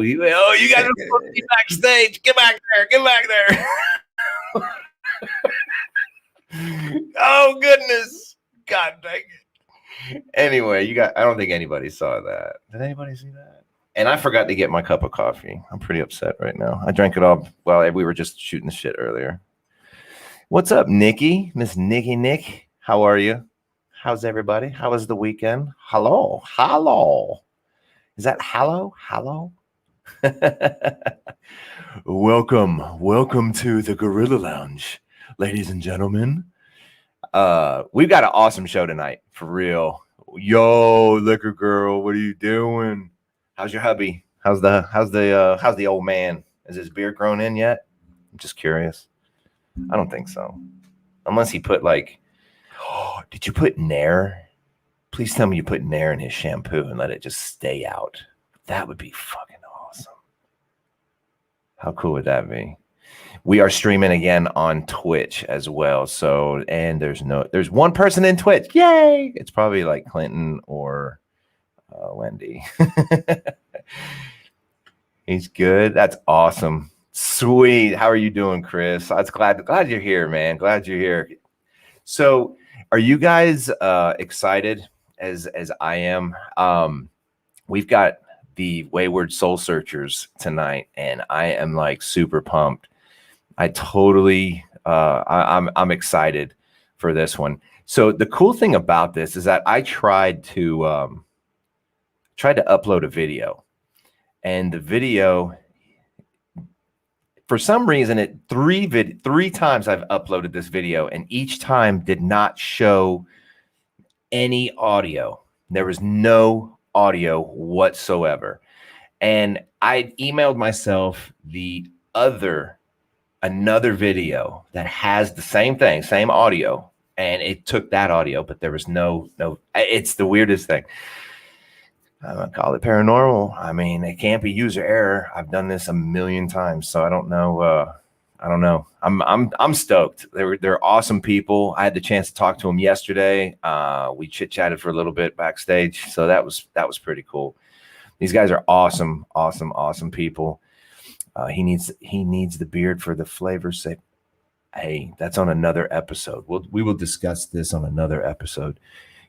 you guys are supposed to be backstage. Get back there. Oh goodness. God dang it. Anyway, I don't think anybody saw that. Did anybody see that? And I forgot to get my cup of coffee. I'm pretty upset right now. I drank it all while we were just shooting the shit earlier. What's up, Nikki? Miss Nikki Nick. How are you? How's everybody? How was the weekend? Hello. Is that hello? Welcome to the Gorilla Lounge, ladies and gentlemen. We've got an awesome show tonight, for real. Yo, liquor girl, what are you doing? How's your hubby? How's the old man? Is his beard grown in yet? I'm just curious. I don't think so. Unless he put did you put Nair? Please tell me you put Nair in his shampoo and let it just stay out. That would be fucking awesome. How cool would that be? We are streaming again on Twitch as well. So, and there's one person in Twitch. Yay! It's probably like Clinton or Wendy. He's good. That's awesome. Sweet. How are you doing, Chris? I was glad you're here, man. Glad you're here. So, are you guys excited as I am? We've got the Wayward Soul Searchers tonight, and I am like super pumped. I totally I'm excited for this one. So the cool thing about this is that I tried to upload a video, and the video, for some reason, three times I've uploaded this video, and each time did not show any audio. There was no audio whatsoever. And I emailed myself another video that has the same thing, same audio, and it took that audio, but there was no, it's the weirdest thing. I'm gonna call it paranormal. I mean, it can't be user error. I've done this a million times, so I don't know. I'm stoked. They're awesome people. I had the chance to talk to them yesterday. We chit-chatted for a little bit backstage, so that was pretty cool. These guys are awesome people. He needs the beard for the flavor's sake. Hey, that's on another episode. We will discuss this on another episode.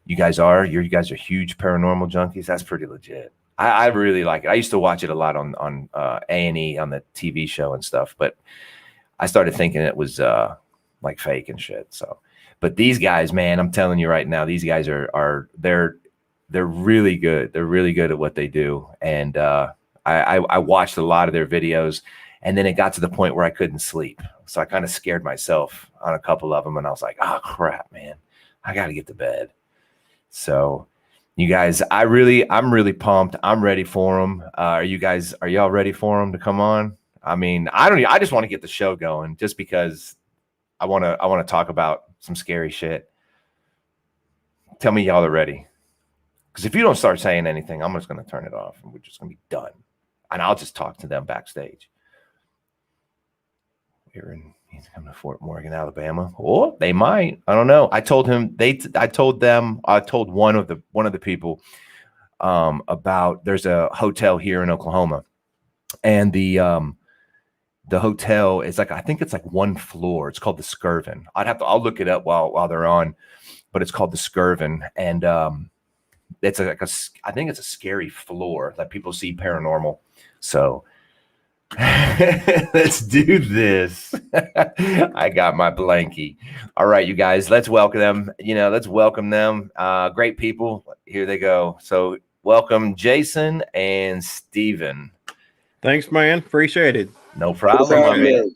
You guys are huge paranormal junkies. That's pretty legit. I really like it. I used to watch it a lot on A&E on the TV show and stuff, but I started thinking it was like fake and shit. So, but these guys, man, I'm telling you right now, these guys they're really good. They're really good at what they do. And I watched a lot of their videos, and then it got to the point where I couldn't sleep. So I kind of scared myself on a couple of them, and I was like, oh crap, man, I got to get to bed. So you guys, I'm really pumped. I'm ready for them. Are y'all ready for them to come on? I mean, I just want to get the show going just because I want to talk about some scary shit. Tell me y'all are ready. Because if you don't start saying anything, I'm just going to turn it off and we're just going to be done. And I'll just talk to them backstage. He's coming to Fort Morgan, Alabama. Oh, they might. I don't know. I told one of the people about there's a hotel here in Oklahoma, and the hotel is like, I think it's like one floor. It's called the Skirvin. I'll look it up while they're on, but it's called the Skirvin, and it's I think it's a scary floor that people see paranormal. So let's do this. I got my blankie. All right, you guys, let's welcome them. Let's welcome them. Great people. Here they go. So welcome Jason and Steven. Thanks, man. Appreciate it. No problem. I mean,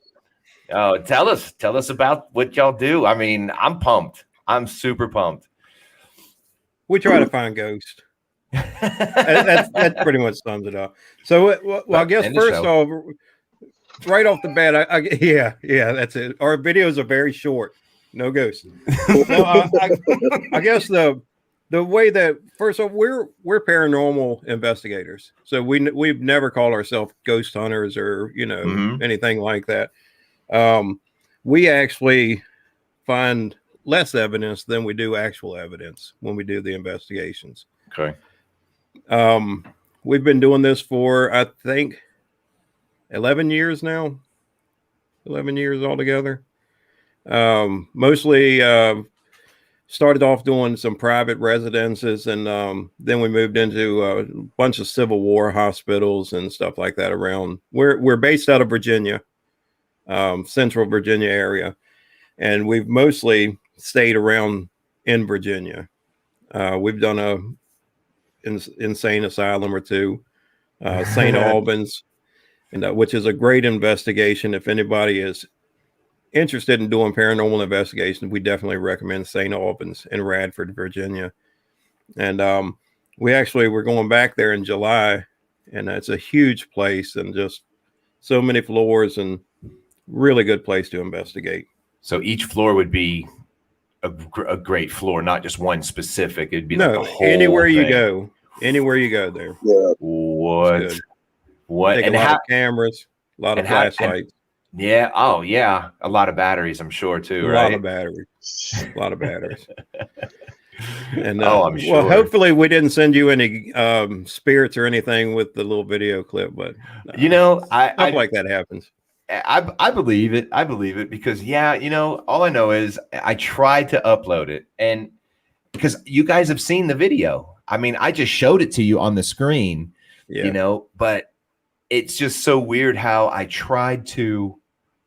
tell us about what y'all do. I mean, I'm pumped. I'm super pumped. We try to find ghosts. That pretty much sums it up. So, I guess first off, right off the bat, yeah, that's it. Our videos are very short, no ghosts. So, I guess the way that first off, we're paranormal investigators, so we've never called ourselves ghost hunters or anything like that. We actually find less evidence than we do actual evidence when we do the investigations. Okay. we've been doing this for, I think, 11 years now. 11 years altogether. Mostly started off doing some private residences, and then we moved into a bunch of Civil War hospitals and stuff like that around. We're based out of Virginia, Central Virginia area, and we've mostly stayed around in Virginia. We've done a insane asylum or two, St. Albans, and which is a great investigation. If anybody is interested in doing paranormal investigation, we definitely recommend St. Albans in Radford, Virginia. And we're going back there in July, and it's a huge place and just so many floors and really good place to investigate. So each floor would be a great floor, not just one specific. It'd be like the whole anywhere thing. you go there. Yeah. What? Take and a lot of cameras, a lot of flashlights. Yeah. Oh, yeah. A lot of batteries, I'm sure, too. A right? lot of batteries. A lot of batteries. And I'm sure. Well, hopefully we didn't send you any spirits or anything with the little video clip, but stuff like that happens. I believe it. I believe it because, all I know is I tried to upload it, and because you guys have seen the video. I mean, I just showed it to you on the screen, but it's just so weird how I tried to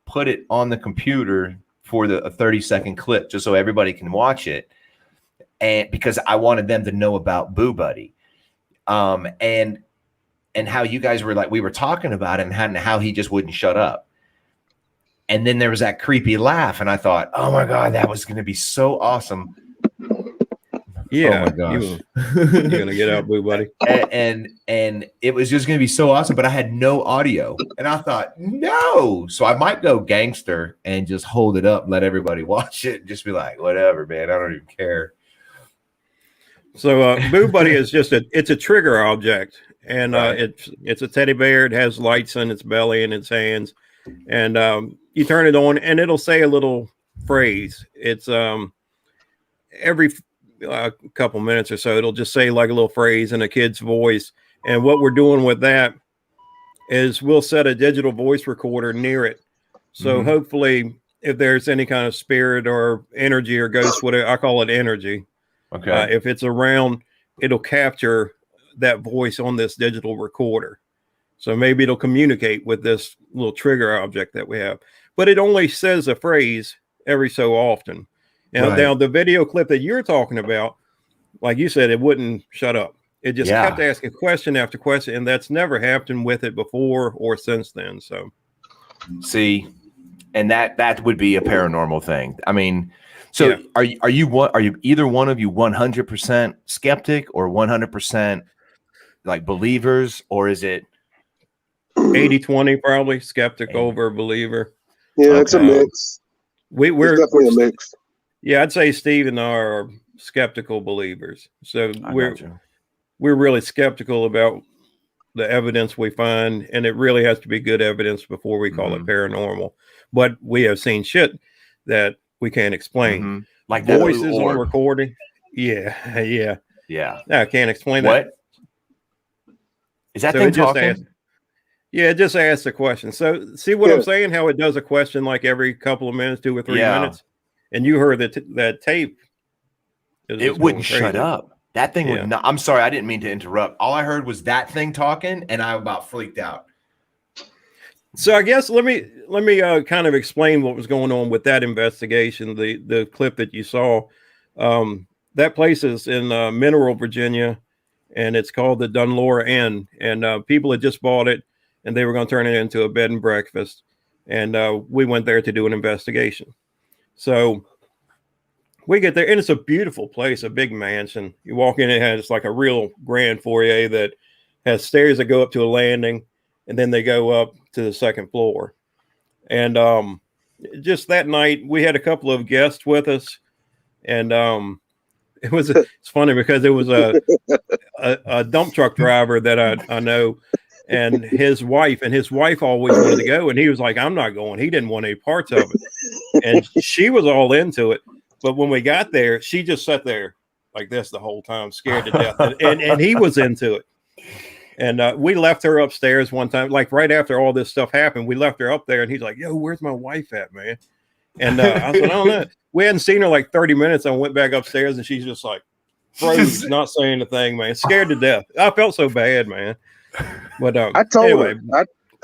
put it on the computer for a 30-second clip just so everybody can watch it. And because I wanted them to know about Boo Buddy. And how you guys were we were talking about him and how he just wouldn't shut up. And then there was that creepy laugh, and I thought, oh my God, that was going to be so awesome. Yeah. Oh my gosh. You're going to get out, Boo Buddy. And it was just going to be so awesome, but I had no audio. And I thought, no. So I might go gangster and just hold it up, let everybody watch it, and just be like, whatever, man. I don't even care. So Boo Buddy is it's a trigger object, and Right. it's a teddy bear. It has lights in its belly and its hands, and you turn it on, and it'll say a little phrase. It's every couple minutes or so, it'll just say like a little phrase in a kid's voice. And what we're doing with that is we'll set a digital voice recorder near it. So hopefully, if there's any kind of spirit or energy or ghost, whatever, I call it energy. Okay. If it's around, it'll capture that voice on this digital recorder. So maybe it'll communicate with this little trigger object that we have. But it only says a phrase every so often. Now the video clip that you're talking about, like you said, it wouldn't shut up. It just kept asking question after question, and that's never happened with it before or since then. So, see, and that would be a paranormal thing. I mean, so are you either one of you 100% skeptic or 100% like believers, or is it 80-20 probably skeptic over believer? Yeah, it's a mix. We're definitely a mix. Yeah, I'd say Steve and I are skeptical believers. So we're really skeptical about the evidence we find, and it really has to be good evidence before we call it paranormal. But we have seen shit that we can't explain, like voices on recording. Yeah. I can't explain what? That. Is that thing talking? It just asks a question. So see what I'm saying? How it does a question like every couple of minutes, 2 or 3 minutes. And you heard that tape. It wouldn't shut up. That thing would not. I'm sorry, I didn't mean to interrupt. All I heard was that thing talking, and I about freaked out. So I guess let me kind of explain what was going on with that investigation. The clip that you saw, that place is in Mineral, Virginia, and it's called the Dunlora Inn. And people had just bought it, and they were going to turn it into a bed and breakfast. And we went there to do an investigation. So we get there, and it's a beautiful place, a big mansion. You walk in, it has like a real grand foyer that has stairs that go up to a landing, and then they go up to the second floor. And just that night, we had a couple of guests with us, and it's funny because it was a dump truck driver that I know, and his wife always wanted to go, and he was like, I'm not going. He didn't want any parts of it. And she was all into it. But when we got there, she just sat there like this the whole time, scared to death. And he was into it. And we left her upstairs one time, like right after all this stuff happened. We left her up there, and he's like, "Yo, where's my wife at, man?" And I said, "I don't know." We hadn't seen her like 30 minutes. I went back upstairs, and she's just like froze, not saying a thing, man, scared to death. I felt so bad, man. But I told her,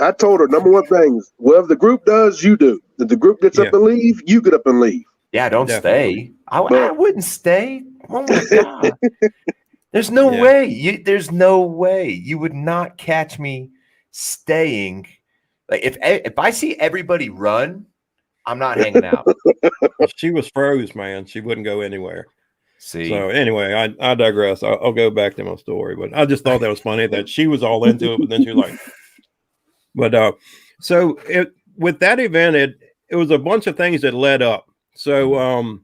I told her, number one thing, whatever the group does, you do. If the group gets up and leave, you get up and leave. Yeah, don't stay. I wouldn't stay. Oh my God. There's no way. There's no way you would not catch me staying. Like if I see everybody run, I'm not hanging out. She was froze, man. She wouldn't go anywhere. See. So anyway, I digress. I'll go back to my story, but I just thought that was funny that she was all into it, but then she was like, but with that event, it was a bunch of things that led up. So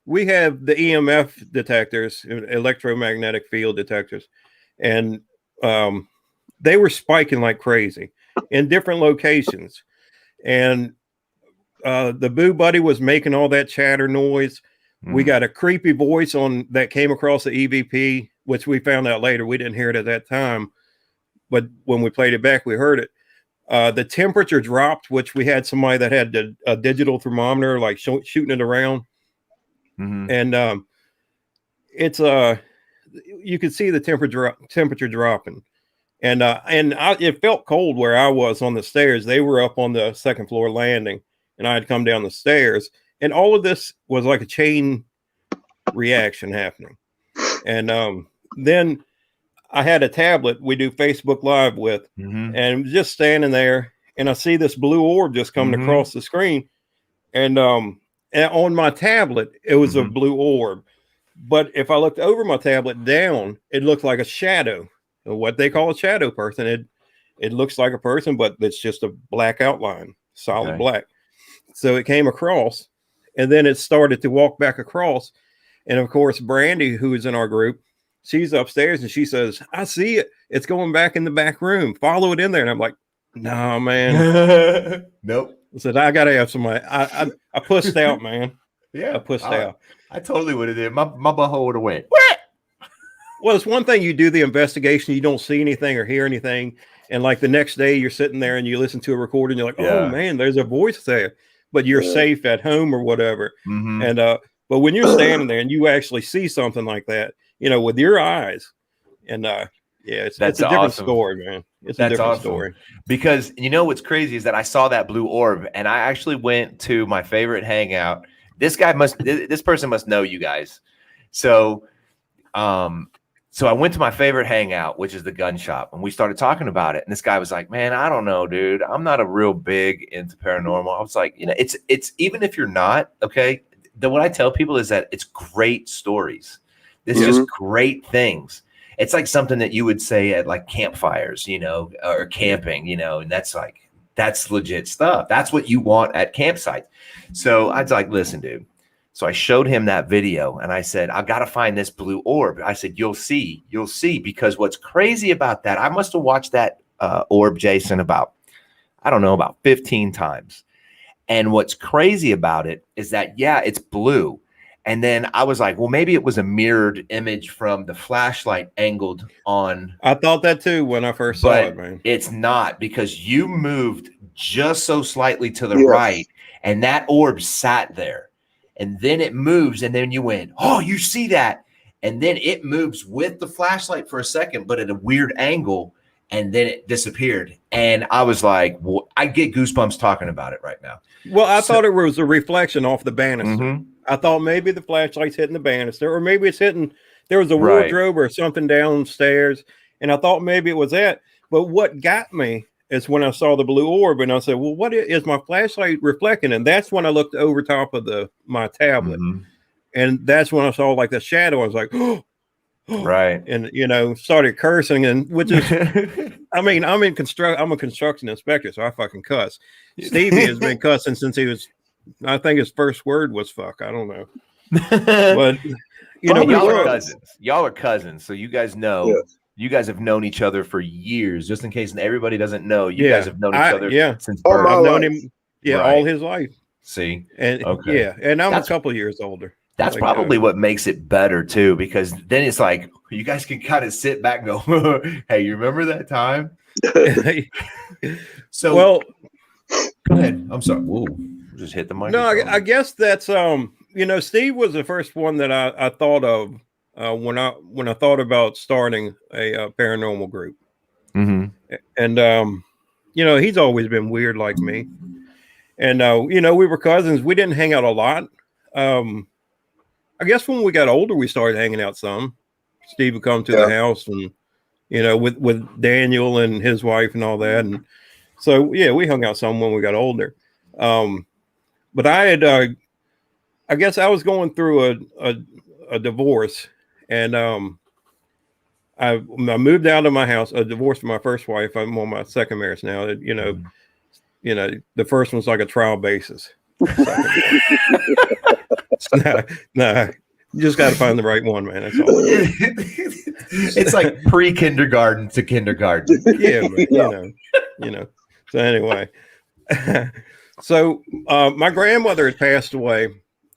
we have the EMF detectors, electromagnetic field detectors, and they were spiking like crazy in different locations. And the Boo Buddy was making all that chatter noise. We got a creepy voice that came across the EVP, which we found out later. We didn't hear it at that time, but when we played it back, we heard it. The temperature dropped, which we had somebody that had a digital thermometer, like shooting it around. And it's you could see the temperature dropping, and it felt cold where I was on the stairs. They were up on the second floor landing, and I had come down the stairs, and all of this was like a chain reaction happening. And then I had a tablet we do Facebook Live with, and just standing there, and I see this blue orb just coming across the screen, and on my tablet, it was a blue orb. But if I looked over my tablet down, it looked like a shadow, what they call a shadow person. It looks like a person, but it's just a black outline, solid black. So it came across, and then it started to walk back across. And of course, Brandy, who is in our group, she's upstairs, and she says, "I see it. It's going back in the back room. Follow it in there." And I'm like, "No, man." Nope. I said, "I gotta have somebody." I pussed out, man. Yeah, I pussed out. I totally would have did. My butthole would have went. What? Well, it's one thing you do the investigation, you don't see anything or hear anything, and like the next day you're sitting there and you listen to a recording, you're like, "Oh man, there's a voice there," but you're safe at home or whatever. And but when you're standing there and you actually see something like that, with your eyes, and it's a different story, man. It's a different story. Because what's crazy is that I saw that blue orb, and I actually went to my favorite hangout. This person must know you guys. So I went to my favorite hangout, which is the gun shop, and we started talking about it. And this guy was like, "Man, I don't know, dude. I'm not a real big into paranormal." I was like, it's even if you're not, okay, what I tell people is that it's great stories. This is just great things. It's like something that you would say at like campfires, or camping, and that's legit stuff. That's what you want at campsites. So I was like, "Listen, dude." So I showed him that video, and I said, "I got to find this blue orb." I said, you'll see, because what's crazy about that, I must have watched that orb, Jason, about 15 times. And what's crazy about it is that, it's blue. And then I was like, well, maybe it was a mirrored image from the flashlight angled on. I thought that too when I first saw it, man. It's not, because you moved just so slightly to the right, and that orb sat there. And then it moves, and then you went, "Oh, you see that?" And then it moves with the flashlight for a second, but at a weird angle, and then it disappeared. And I was like, I get goosebumps talking about it right now. Well, I thought it was a reflection off the banister. I thought maybe the flashlight's hitting the banister, or maybe it's hitting, there was a wardrobe or something downstairs, and I thought maybe it was that. But what got me is when I saw the blue orb, and I said, "Well, what is my flashlight reflecting?" And that's when I looked over top of my tablet, and that's when I saw like the shadow. I was like, "Oh, right," and started cursing, and which is, I mean, I'm a construction inspector, so I fucking cuss. Stevie has been cussing since he was, I think his first word was "fuck." I don't know, but y'all are cousins. Y'all are cousins, so you guys know. Yes. You guys have known each other for years. Just in case everybody doesn't know, you guys have known each other since birth. I've known him, all his life. See, and and I'm a couple years older. That's probably what makes it better too, because then it's like you guys can kind of sit back and go, "Hey, you remember that time?" So, well, go ahead. I'm sorry. Whoa, just hit the microphone. No, I guess that's Steve was the first one that I thought of when I thought about starting a paranormal group. Mm-hmm. And he's always been weird like me. And we were cousins. We didn't hang out a lot. I guess when we got older, we started hanging out some. Steve would come to the house, and with Daniel and his wife and all that. And so we hung out some when we got older. But I had, I guess I was going through a divorce, and I moved out of my house. I divorced from my first wife. I'm on my second marriage now. The first one's like a trial basis. No, you just got to find the right one, man. That's all. It's like pre-kindergarten to kindergarten. Yeah, but, So anyway. So my grandmother had passed away.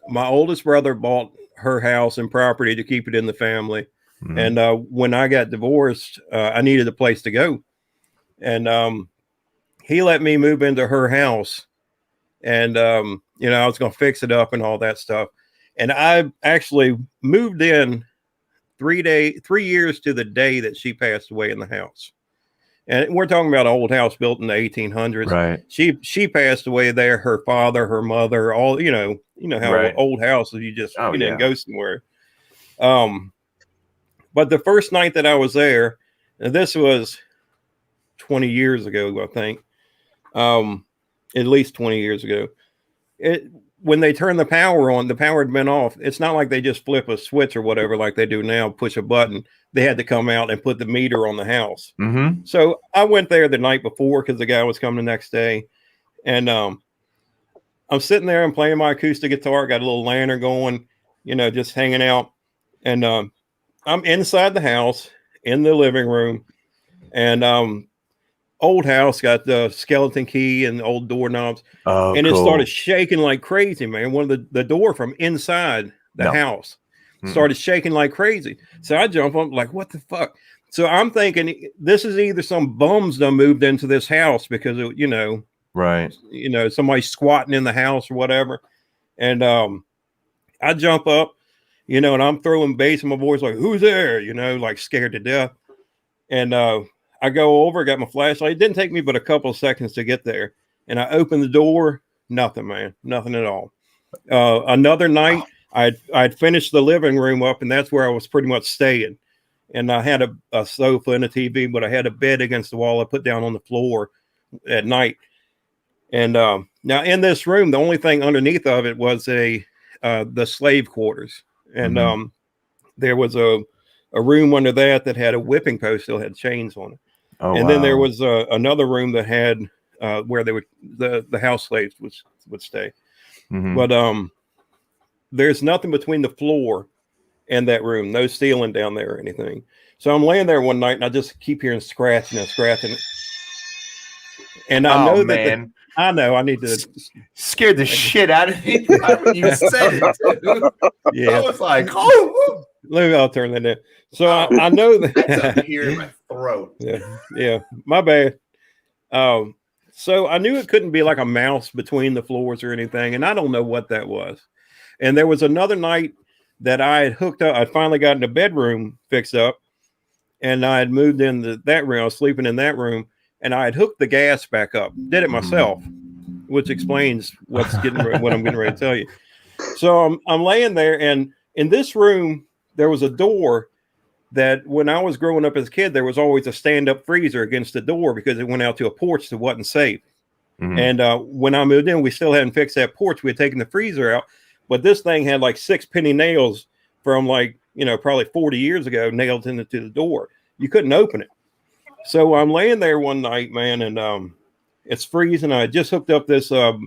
My oldest brother bought her house and property to keep it in the family. Mm-hmm. And when I got divorced, I needed a place to go. And he let me move into her house. And, I was going to fix it up and all that stuff. And I actually moved in 3 years to the day that she passed away in the house. And we're talking about an old house built in the 1800s. Right. She passed away there. Her father, her mother, all how right. Old houses you just didn't go somewhere. But the first night that I was there, and this was 20 years ago, I think, at least 20 years ago. When they turned the power on, the power had been off. It's not like they just flip a switch or whatever like they do now, push a button. They had to come out and put the meter on the house. Mm-hmm. So I went there the night before because the guy was coming the next day. And I'm sitting there and playing my acoustic guitar. Got a little lantern going, just hanging out. And I'm inside the house in the living room. And old house, got the skeleton key and the old doorknobs. Oh, and cool. It started shaking like crazy, man. One of the door from inside the house started shaking like crazy. So I jump up like, what the fuck? So I'm thinking this is either some bums that moved into this house because of, right. Somebody squatting in the house or whatever. And I jump up, and I'm throwing bass in my voice like, who's there? Like scared to death. And I go over, got my flashlight. It didn't take me but a couple of seconds to get there. And I opened the door. Nothing, man. Nothing at all. Another night, I'd finished the living room up, and that's where I was pretty much staying. And I had a sofa and a TV, but I had a bed against the wall I put down on the floor at night. And now in this room, the only thing underneath of it was the slave quarters. And there was a room under that had a whipping post, still had chains on it. Oh, and then there was another room that had where they would the house slaves would stay. Mm-hmm. But there's nothing between the floor and that room, no ceiling down there or anything. So I'm laying there one night and I just keep hearing scratching. And I know that I know I need to scared the shit out of me when you said it. Yeah, I was like, oh. Maybe I'll turn that down. So I know that that's up here in my throat. Yeah, my bad. So I knew it couldn't be like a mouse between the floors or anything, and I don't know what that was. And there was another night that I had hooked up. I finally got in the bedroom fixed up, and I had moved into that room. I was sleeping in that room, and I had hooked the gas back up. Did it myself, which explains what I'm getting ready to tell you. So I'm laying there, and in this room there was a door that when I was growing up as a kid, there was always a stand-up freezer against the door because it went out to a porch that wasn't safe. Mm-hmm. And when I moved in, we still hadn't fixed that porch. We had taken the freezer out, but this thing had like 6 penny nails from probably 40 years ago nailed into the door. You couldn't open it. So I'm laying there one night, man, and it's freezing. I just hooked up this a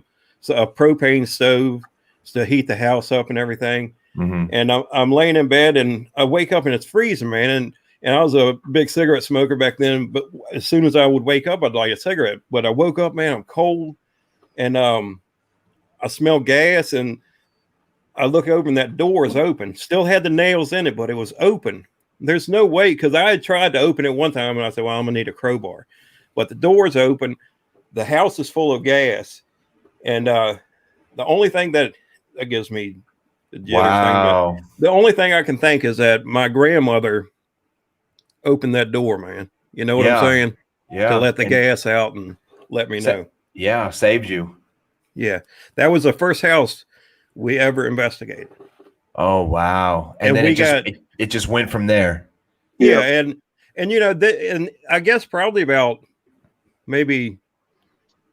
propane stove to heat the house up and everything. Mm-hmm. And I'm laying in bed and I wake up and it's freezing, man. And I was a big cigarette smoker back then, but as soon as I would wake up, I'd light a cigarette. But I woke up, man, I'm cold, and I smell gas, and I look over and that door is open. Still had the nails in it, but it was open. There's no way, because I had tried to open it one time and I said, well, I'm gonna need a crowbar. But the door is open. The house is full of gas. And the only thing that gives me the jitters Wow. thing, but the only thing I can think is that my grandmother opened that door, man. You know what I'm saying? Yeah. To let the gas out and let me know. Yeah, saved you. Yeah. That was the first house we ever investigated. Oh wow. And then it just went from there. Yeah, and you know, and I guess probably about maybe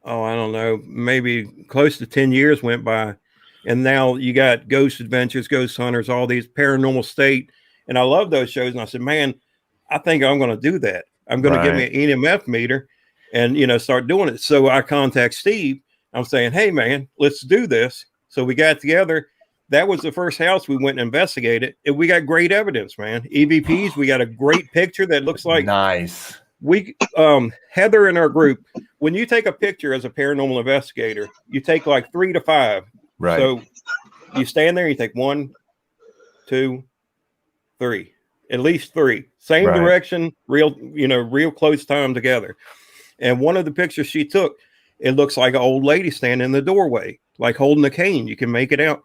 I don't know, maybe close to 10 years went by, and now you got Ghost Adventures, Ghost Hunters, all these Paranormal State, and I love those shows. And I said, man, I think I'm going to do that. I'm going to get me an EMF meter, and start doing it. So I contact Steve. I'm saying, hey man, let's do this. So we got together. That was the first house we went and investigated, and we got great evidence, man. EVPs. We got a great picture that looks like nice. We Heather in our group, when you take a picture as a paranormal investigator, you take like 3 to 5. Right. So you stand there, you take 1, 2, 3, at least 3. Same direction, real close time together. And one of the pictures she took, it looks like an old lady standing in the doorway, like holding a cane. You can make it out.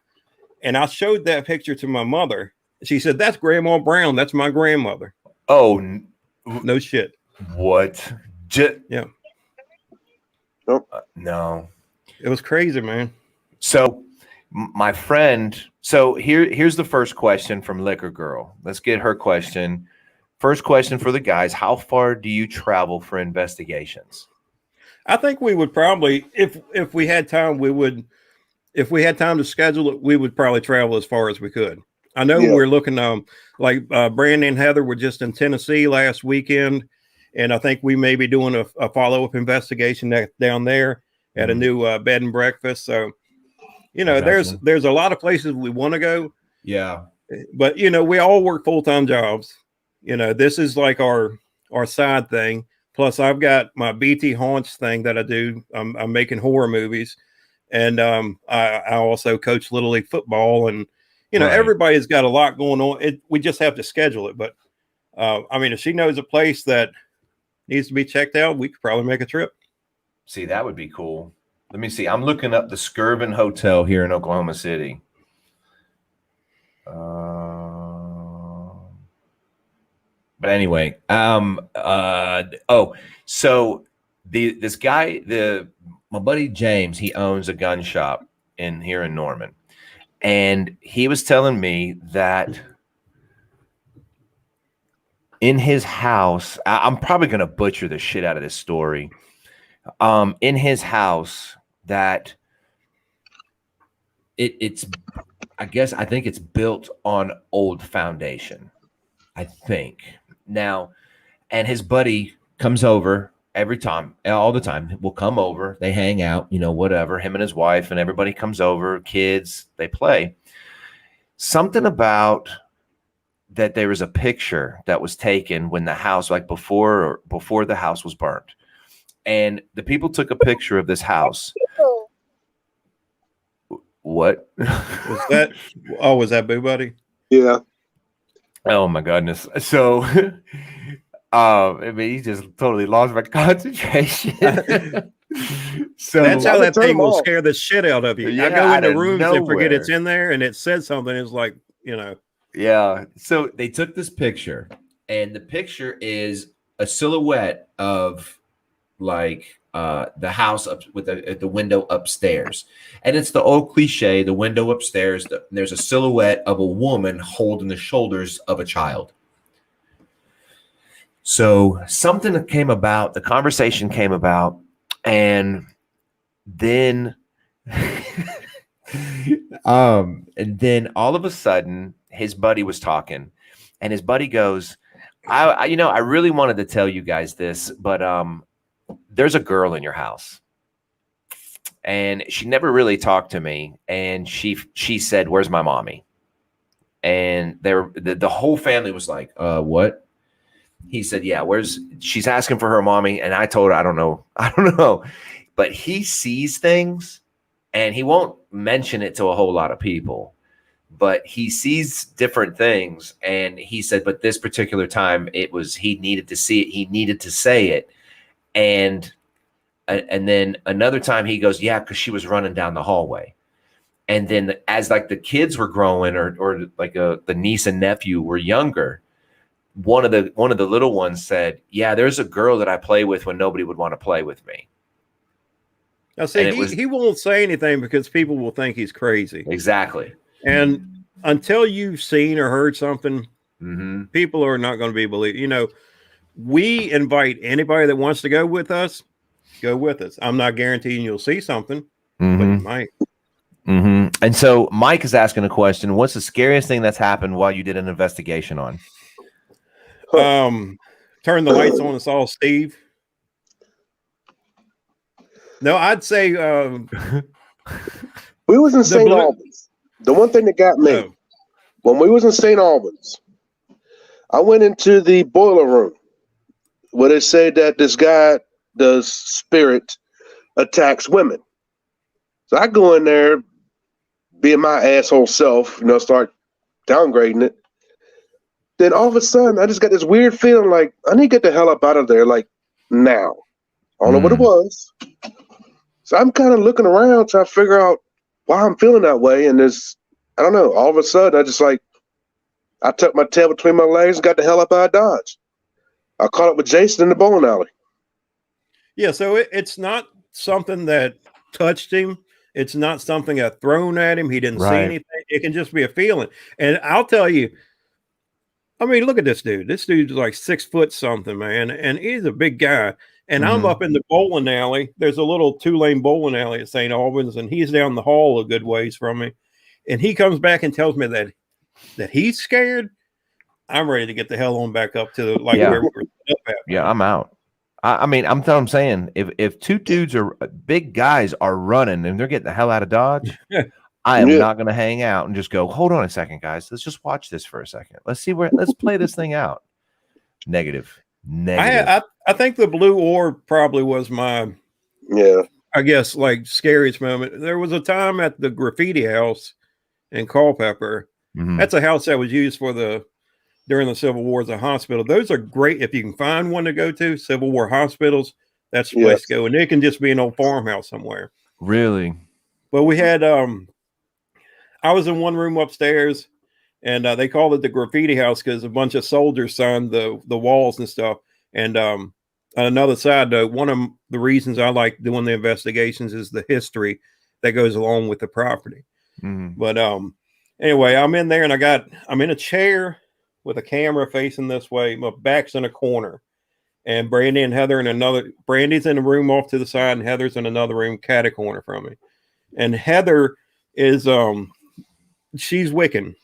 And I showed that picture to my mother. She said, that's Grandma Brown. That's my grandmother. Oh, no shit. What? Yeah. No. It was crazy, man. So my friend, here's the first question from Liquor Girl. Let's get her question. First question for the guys. How far do you travel for investigations? I think we would probably, if we had time, if we had time to schedule it, we would probably travel as far as we could. I know we're looking, like Brandon and Heather were just in Tennessee last weekend. And I think we may be doing a follow-up investigation down there at a new bed and breakfast. So, there's a lot of places we want to go. Yeah. But, we all work full-time jobs. This is like our side thing. Plus, I've got my BT Haunts thing that I do. I'm making horror movies. And I also coach Little League football. And, everybody's got a lot going on. We just have to schedule it. But, if she knows a place that needs to be checked out, we could probably make a trip. See, that would be cool. Let me see. I'm looking up the Skirvin Hotel here in Oklahoma City. But anyway, so this guy, my buddy James, he owns a gun shop here in Norman, and he was telling me that in his house, I'm probably going to butcher the shit out of this story. In his house, that I think it's built on old foundation. I think now, and his buddy comes over all the time. Will come over. They hang out, whatever. Him and his wife and everybody comes over. Kids, they play. Something about that there was a picture that was taken when the house, like before the house was burnt. And the people took a picture of this house. What? Was that? Oh, was that Boo Buddy? Yeah. Oh my goodness. So, he just totally lost my concentration. So that's how that thing will scare the shit out of you. I go into rooms and forget it's in there, and it said something. It's like, Yeah. So they took this picture, and the picture is a silhouette of like the house up with the window upstairs. And it's the old cliche, the window upstairs, there's a silhouette of a woman holding the shoulders of a child. So something that came about, the conversation came about, and then and then all of a sudden his buddy was talking, and his buddy goes, I really wanted to tell you guys this, but there's a girl in your house, and she never really talked to me, and she said, where's my mommy? And the whole family was like, what? He said, yeah, she's asking for her mommy. And I told her, I don't know. But he sees things, and he won't mention it to a whole lot of people. but he sees different things. And he said, but this particular time he needed to see it. He needed to say it. And then another time he goes, yeah, because she was running down the hallway. And then as like the kids were growing or like the niece and nephew were younger, one of the little ones said, yeah, there's a girl that I play with when nobody would want to play with me. Now, see, he won't say anything because people will think he's crazy. Exactly. And until you've seen or heard something, people are not going to be believed. You know, we invite anybody that wants to go with us. I'm not guaranteeing you'll see something, but you might. And so Mike is asking a question. What's the scariest thing that's happened while you did an investigation on? Turn the lights on and saw Steve. No, I'd say we was in St. Albans. The one thing that got me when we was in St. Albans, I went into the boiler room where they say that this guy does spirit attacks women. So I go in there, being my asshole self, start downgrading it. Then all of a sudden, I just got this weird feeling like I need to get the hell up out of there, like now. I don't know what it was. So I'm kind of looking around trying to figure out why I'm feeling that way. And I don't know, all of a sudden, I tucked my tail between my legs and got the hell up out of Dodge. I caught up with Jason in the bowling alley. Yeah, so it's not something that touched him. It's not something that thrown at him. He didn't see anything. It can just be a feeling. And I'll tell you, I mean, look at this dude. This dude's like 6 foot something, man. And he's a big guy. And I'm up in the bowling alley. There's a little 2-lane bowling alley at St. Albans, and he's down the hall a good ways from me. And he comes back and tells me that he's scared. I'm ready to get the hell on back up to where we were up at. Yeah, I'm out. I mean, I'm saying if two dudes are big guys are running and they're getting the hell out of Dodge, I am not going to hang out and just go, hold on a second, guys. Let's just watch this for a second. Let's play this thing out. Negative. I think the blue orb probably was my, I guess, like scariest moment. There was a time at the graffiti house in Culpeper. That's a house that was used during the Civil War as a hospital. Those are great if you can find one to go to. Civil War hospitals, that's the place to go. And it can just be an old farmhouse somewhere. Really? But we had, I was in one room upstairs, and they called it the graffiti house because a bunch of soldiers signed the walls and stuff. And on another side, though, one of the reasons I like doing the investigations is the history that goes along with the property. But anyway, I'm in there, and I'm in a chair with a camera facing this way. My back's in a corner, and Brandy and Heather Brandy's in a room off to the side, and Heather's in another room, cat a corner from me. And Heather is she's Wiccan.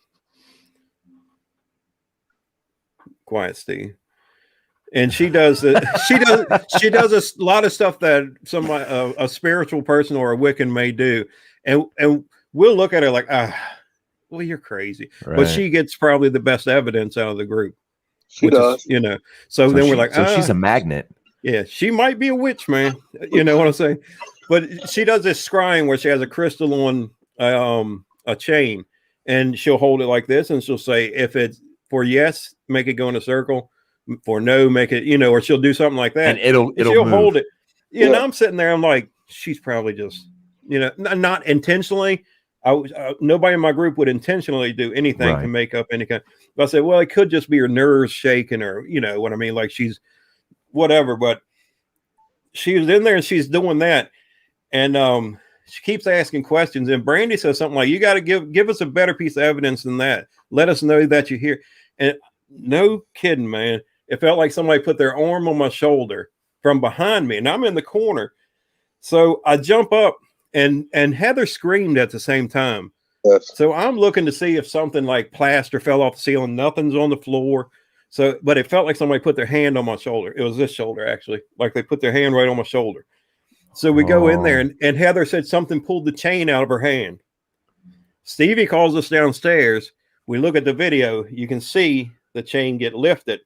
Quiet, Steve. And she does a lot of stuff that a spiritual person or a Wiccan may do, and we'll look at her like, well, you're crazy, but she gets probably the best evidence out of the group. She does, So then we're like, she's a magnet. Yeah, she might be a witch, man. You know what I'm saying? But she does this scrying where she has a crystal on a chain, and she'll hold it like this, and she'll say, if it's for yes, make it go in a circle. For no, make it, or she'll do something like that, and she'll hold it. And I'm sitting there, I'm like, she's probably just, not intentionally. Nobody in my group would intentionally do anything to make up any kind. But I said, well, it could just be her nerves shaking, or what I mean, like she's whatever. But she was in there and she's doing that, and she keeps asking questions. And Brandy says something like, "You got to give us a better piece of evidence than that. Let us know that you're here." And no kidding, man. It felt like somebody put their arm on my shoulder from behind me, and I'm in the corner. So I jump up, and Heather screamed at the same time. Yes. So I'm looking to see if something like plaster fell off the ceiling. Nothing's on the floor. But it felt like somebody put their hand on my shoulder. It was this shoulder, actually. Like they put their hand right on my shoulder. So we go in there, and Heather said something pulled the chain out of her hand. Stevie calls us downstairs. We look at the video. You can see the chain get lifted.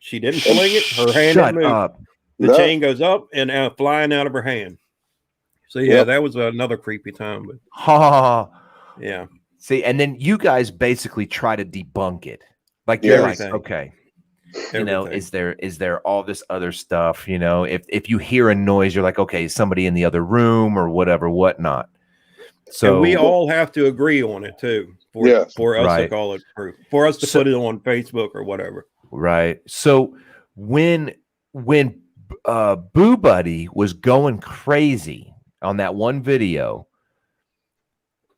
She didn't fling it. Her hand didn't move. The chain goes up and flying out of her hand. So yeah, that was another creepy time. But yeah. See, and then you guys basically try to debunk it. Like you're like, okay, you know, is there all this other stuff? You know, if you hear a noise, you're like, okay, is somebody in the other room or whatever, whatnot. So and we all have to agree on it too, for us to call it proof, for us to put it on Facebook or whatever. Right. So when Boo Buddy was going crazy on that one video,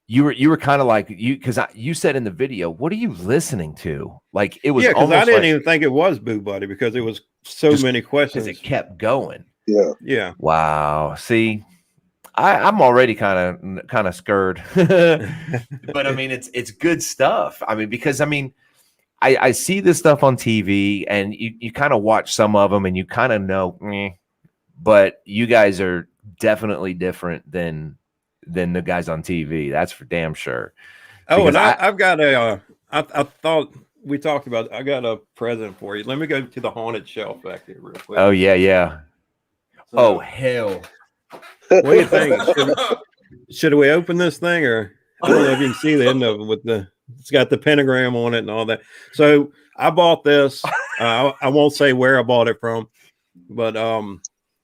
you were kind of like because you said in the video, what are you listening to? Like it was because I didn't even think it was Boo Buddy because it was so many questions. It kept going. Yeah. Wow. See, I'm already kind of scared, but I mean it's good stuff. I mean because I mean I see this stuff on TV and you kind of watch some of them and you kind of know, but you guys are definitely different than the guys on TV. That's for damn sure. Oh, and I've got I thought we talked about, I got a present for you. Let me go to the haunted shelf back there real quick. Oh, yeah. So, oh, hell. What do you think? Should we open this thing or I don't know if you can see the end of it with it's got the pentagram on it and all that. So I bought this. I won't say where I bought it from, but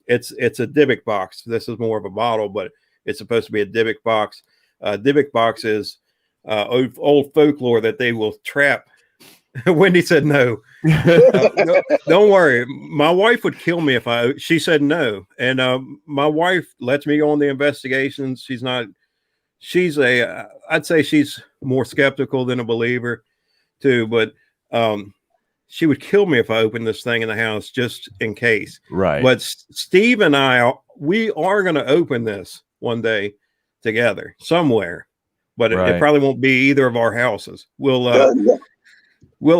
it's a Dybbuk box. This is more of a bottle, but it's supposed to be a Dybbuk box. Dybbuk box is old folklore that they will trap. Wendy said no. No. Don't worry. My wife would kill me if she said no. And my wife lets me go on the investigations. I'd say she's more skeptical than a believer too, but she would kill me if I opened this thing in the house just in case. Right. But Steve and we are going to open this one day together somewhere, but it probably won't be either of our houses. We'll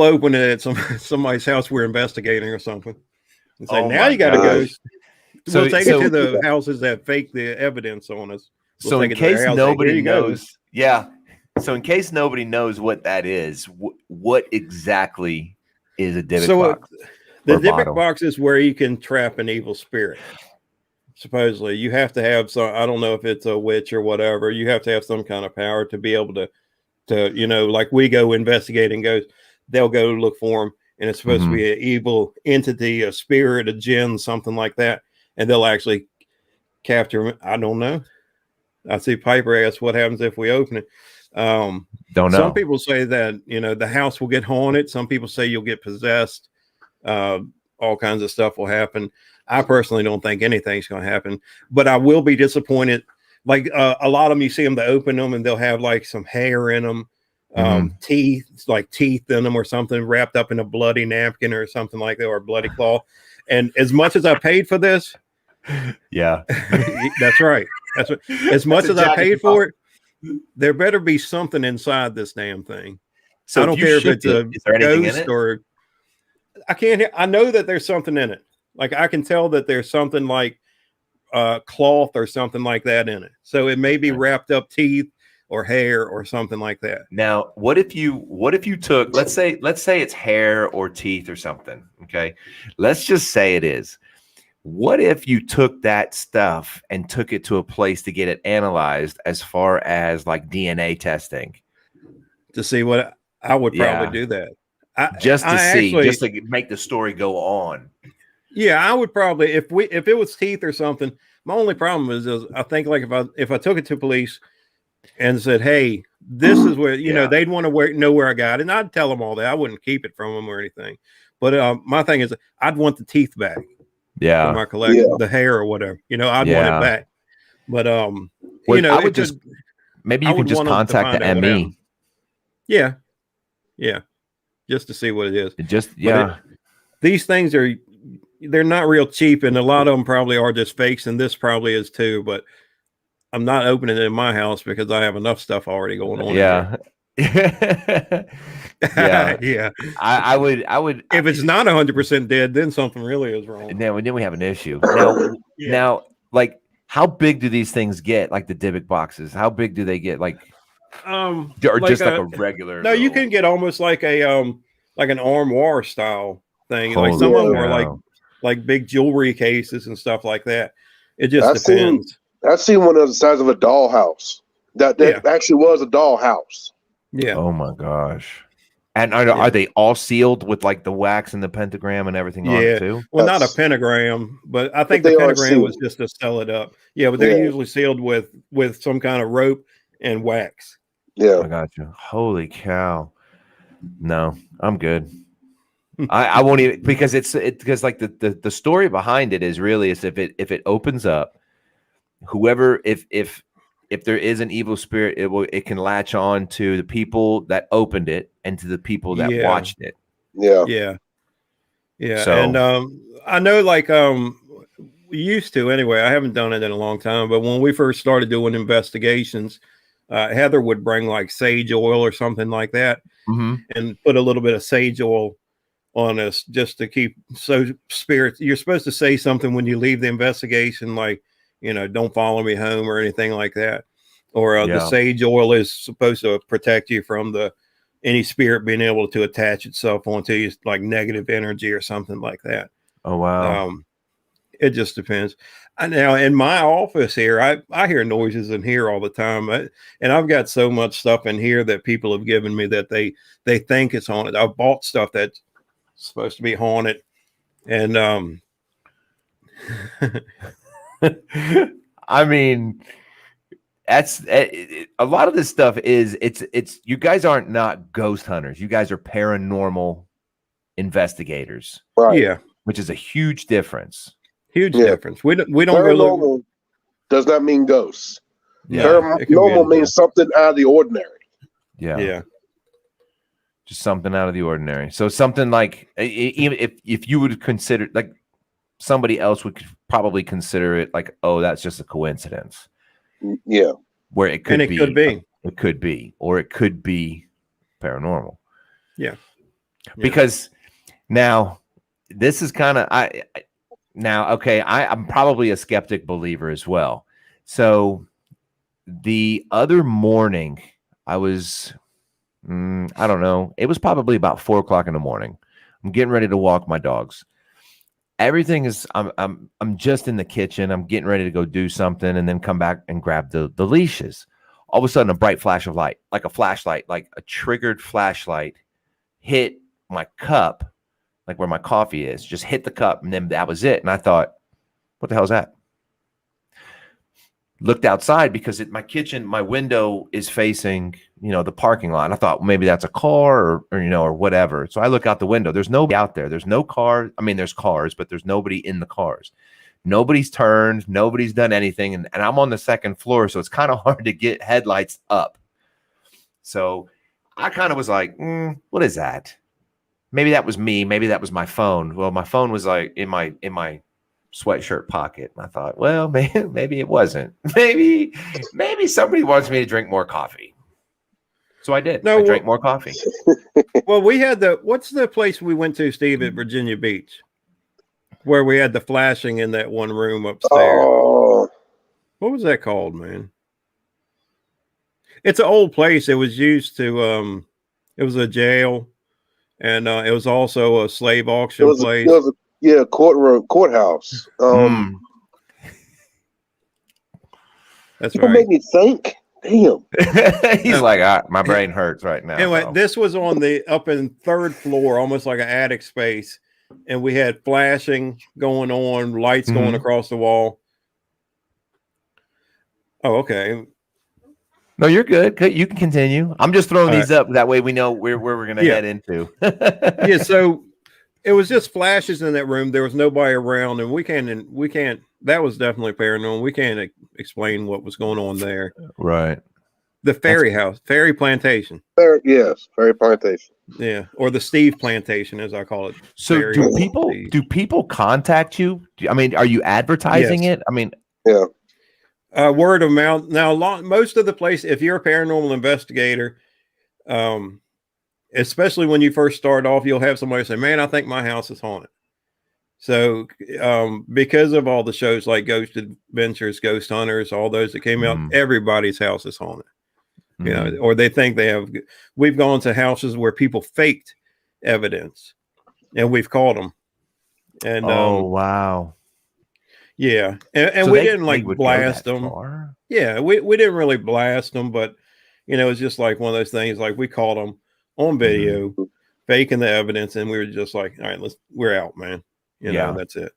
open it at somebody's house we're investigating or something. And say, now you got to go. We'll take it to the houses that fake the evidence on us. So in case nobody knows, So in case nobody knows what that is, what exactly is a Dybbuk box? The Dybbuk box is where you can trap an evil spirit. Supposedly, you have to have some. I don't know if it's a witch or whatever. You have to have some kind of power to be able to like we go investigating. They'll go look for them, and it's supposed to be an evil entity, a spirit, a jinn, something like that, and they'll actually capture them. I don't know. I see Piper asked, "What happens if we open it?" Don't know. Some people say that the house will get haunted. Some people say you'll get possessed. All kinds of stuff will happen. I personally don't think anything's going to happen, but I will be disappointed. Like a lot of them, you see them, they open them and they'll have like some hair in them, teeth in them or something wrapped up in a bloody napkin or something like that, or a bloody claw. And as much as I paid for this, that's right. That's what, as much as I paid for it, there better be something inside this damn thing. So I don't care if it's a ghost or I know that there's something in it. Like I can tell that there's something like cloth or something like that in it. So it may be wrapped up teeth or hair or something like that. Now, what if you took, let's say it's hair or teeth or something. Okay. Let's just say it is. What if you took that stuff and took it to a place to get it analyzed as far as like DNA testing? To see what I would probably do that. Just to make the story go on. Yeah, I would probably if it was teeth or something. My only problem is I think like if I took it to police and said, "Hey, this is where they'd want to know where I got it," and I'd tell them all that. I wouldn't keep it from them or anything. But my thing is, I'd want the teeth back. Yeah, for my collection, the hair or whatever. I'd want it back. But I would just maybe you can just contact the ME. Yeah, just to see what it is. These things they're not real cheap, and a lot of them probably are just fakes, and this probably is too. But I'm not opening it in my house because I have enough stuff already going on. Yeah. Yeah. I would. If it's not 100% dead, then something really is wrong. Then we have an issue. Now, like, how big do these things get? Like the Dybbuk boxes, how big do they get? Like, or just like a regular? No, you can get almost like an armoire style thing. Like some of them are like big jewelry cases and stuff like that. It just depends. I've seen one of the size of a dollhouse. That actually was a dollhouse. Yeah. Oh my gosh. And are they all sealed with like the wax and the pentagram and everything on it too? Well, not a pentagram, but I think the pentagram was just to sell it up. Yeah, but they're usually sealed with some kind of rope and wax. Yeah. I got you. Holy cow. No, I'm good. I won't even, because because like the story behind it is really is if it opens up, whoever if there is an evil spirit, it can latch on to the people that opened it and to the people that watched it. Yeah. So, and I know, like, we used to anyway. I haven't done it in a long time, but when we first started doing investigations, Heather would bring like sage oil or something like that, and put a little bit of sage oil on us just to keep spirits. You're supposed to say something when you leave the investigation, like, don't follow me home or anything like that. Or the sage oil is supposed to protect you from any spirit being able to attach itself onto you, like negative energy or something like that. Oh, wow. It just depends. Now in my office here, I hear noises in here all the time. And I've got so much stuff in here that people have given me that they think it's haunted. I've bought stuff that's supposed to be haunted. And I mean, that's a lot of this stuff is it's you guys aren't not ghost hunters. You guys are paranormal investigators. Right. Yeah. Which is a huge difference. Huge difference. We don't paranormal go does not mean ghosts. Yeah. Paranormal means something out of the ordinary. Yeah. Yeah. Just something out of the ordinary. So something like, even if you would consider, like, somebody else would probably consider it like, oh, that's just a coincidence. Yeah. Where it could be. It could be. Or it could be paranormal. Yeah. Because now, this is kind of, I'm probably a skeptic believer as well. So the other morning, I was, I don't know, it was probably about 4:00 in the morning. I'm getting ready to walk my dogs. Everything is, I'm just in the kitchen. I'm getting ready to go do something and then come back and grab the leashes. All of a sudden, a bright flash of light, like a flashlight, like a triggered flashlight, hit my cup, like where my coffee is, just hit the cup, and then that was it. And I thought, what the hell is that? Looked outside because my kitchen, my window is facing, the parking lot. And I thought, well, maybe that's a car or whatever. So I look out the window. There's nobody out there. There's no car. I mean, there's cars, but there's nobody in the cars. Nobody's turned. Nobody's done anything. And I'm on the second floor, so it's kind of hard to get headlights up. So I kind of was like, what is that? Maybe that was me. Maybe that was my phone. Well, my phone was like in my sweatshirt pocket. And I thought, well, maybe it wasn't. Maybe somebody wants me to drink more coffee. So I did. I drank more coffee. Well, we had what's the place we went to, Steve, at Virginia Beach, where we had the flashing in that one room upstairs? Oh. What was that called, man? It's an old place. It was used to, it was a jail. And it was also a slave auction place. Courthouse. That's people right. Make me think. Damn. He's like, my brain hurts right now. Anyway, this was on up in third floor, almost like an attic space. And we had flashing going on, lights going across the wall. Oh, okay. No, you're good. You can continue. I'm just throwing these up. That way we know where we're going to head into. Yeah. So it was just flashes in that room. There was nobody around, and we can't, that was definitely paranormal. We can't explain what was going on there. Right. The fairy house, fairy plantation. Yes. Fairy plantation. Yeah. Or the Steve plantation, as I call it. So do people contact you? I mean, are you advertising it? I mean, yeah. Word of mouth. Now, most of the place, if you're a paranormal investigator, especially when you first start off, you'll have somebody say, man, I think my house is haunted. So because of all the shows like Ghost Adventures, Ghost Hunters, all those that came out, everybody's house is haunted. Or they think they have. We've gone to houses where people faked evidence, and we've caught them. And wow. Yeah, and so we didn't like blast them. Yeah, we didn't really blast them, but it's just like one of those things. Like we caught them on video, faking the evidence, and we were just like, all right, we're out, man. That's it.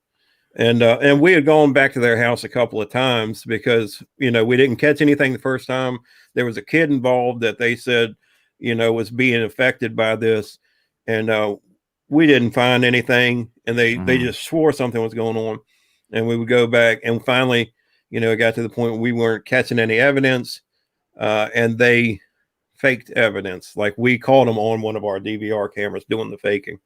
And we had gone back to their house a couple of times because we didn't catch anything the first time. There was a kid involved that they said was being affected by this, and we didn't find anything, and they just swore something was going on, and we would go back, and finally it got to the point where we weren't catching any evidence, and they faked evidence. Like we caught them on one of our DVR cameras doing the faking.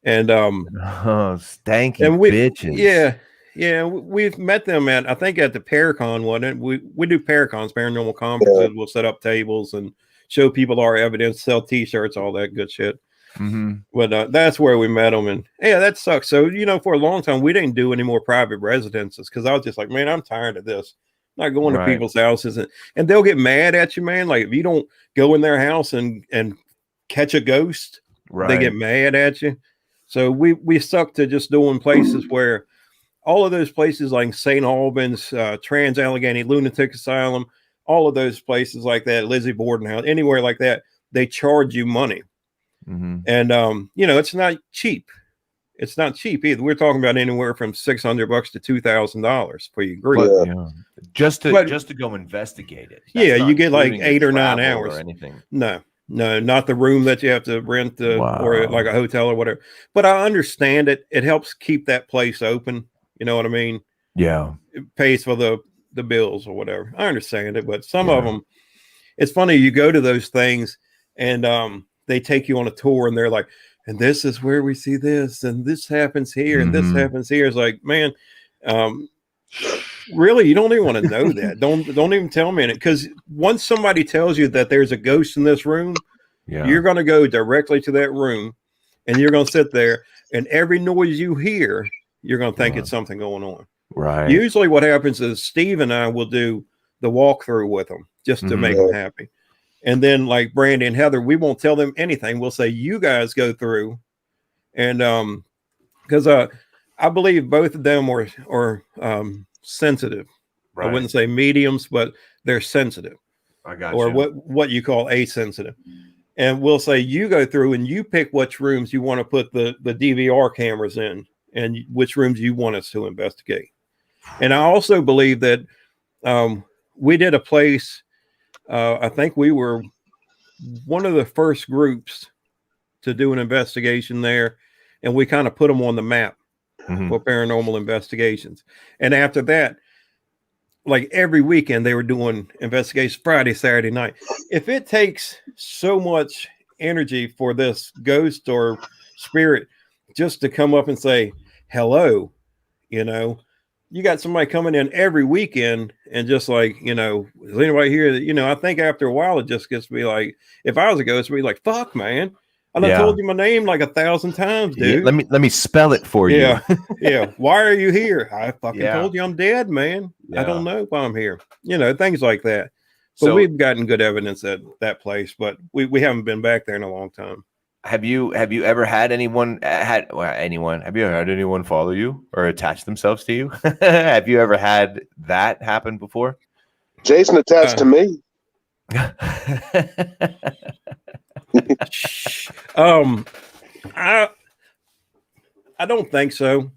And stanky bitches. Yeah, we've met them I think at the Paracon one. We do Paracons, paranormal conferences. We'll set up tables and show people our evidence, sell T-shirts, all that good shit. But that's where we met them, and that sucks. So for a long time we didn't do any more private residences because I was just like, man, I'm tired of this. I'm not going to people's houses, and they'll get mad at you, man. Like if you don't go in their house and catch a ghost, they get mad at you. So we stuck to just doing places where all of those places like St. Albans, Trans-Allegheny Lunatic Asylum, all of those places like that, Lizzie Borden House, anywhere like that, they charge you money. And, it's not cheap. It's not cheap either. We're talking about anywhere from $600 to $2,000 for your group. Just to go investigate it. That's you get like 8 or 9 hours. Or anything. No, not the room that you have to rent or like a hotel or whatever. But I understand it. It helps keep that place open. You know what I mean? Yeah. It pays for the bills or whatever. I understand it. But some of them, it's funny. You go to those things and they take you on a tour and they're like, and this is where we see this and this happens here and this happens here. It's like, man, really, you don't even want to know that. Don't even tell me it, because once somebody tells you that there's a ghost in this room, you're going to go directly to that room and you're going to sit there, and every noise you hear, you're going to think it's something going on. Right. Usually what happens is Steve and I will do the walkthrough with them just to make them happy. And then like Brandy and Heather, we won't tell them anything. We'll say, you guys go through. And because I believe both of them are sensitive. Right. I wouldn't say mediums, but they're sensitive. I got or what you call asensitive. And we'll say, you go through and you pick which rooms you want to put the DVR cameras in and which rooms you want us to investigate. And I also believe that we did a place, I think we were one of the first groups to do an investigation there, and we kind of put them on the map for paranormal investigations. And after that, like every weekend they were doing investigations, Friday, Saturday night. If it takes so much energy for this ghost or spirit just to come up and say hello, you got somebody coming in every weekend and just like, is anybody here that, I think after a while, it just gets to be like, if I was a ghost, it'd be like, fuck, man. I done told you my name like 1,000 times, dude. Yeah, let me spell it for you. Yeah. Why are you here? I fucking told you I'm dead, man. I don't know why I'm here. Things like that. But we've gotten good evidence at that place, but we haven't been back there in a long time. Have you ever had anyone have you ever had anyone follow you or attach themselves to you? Have you ever had that happen before? Jason attached to me. I don't think so.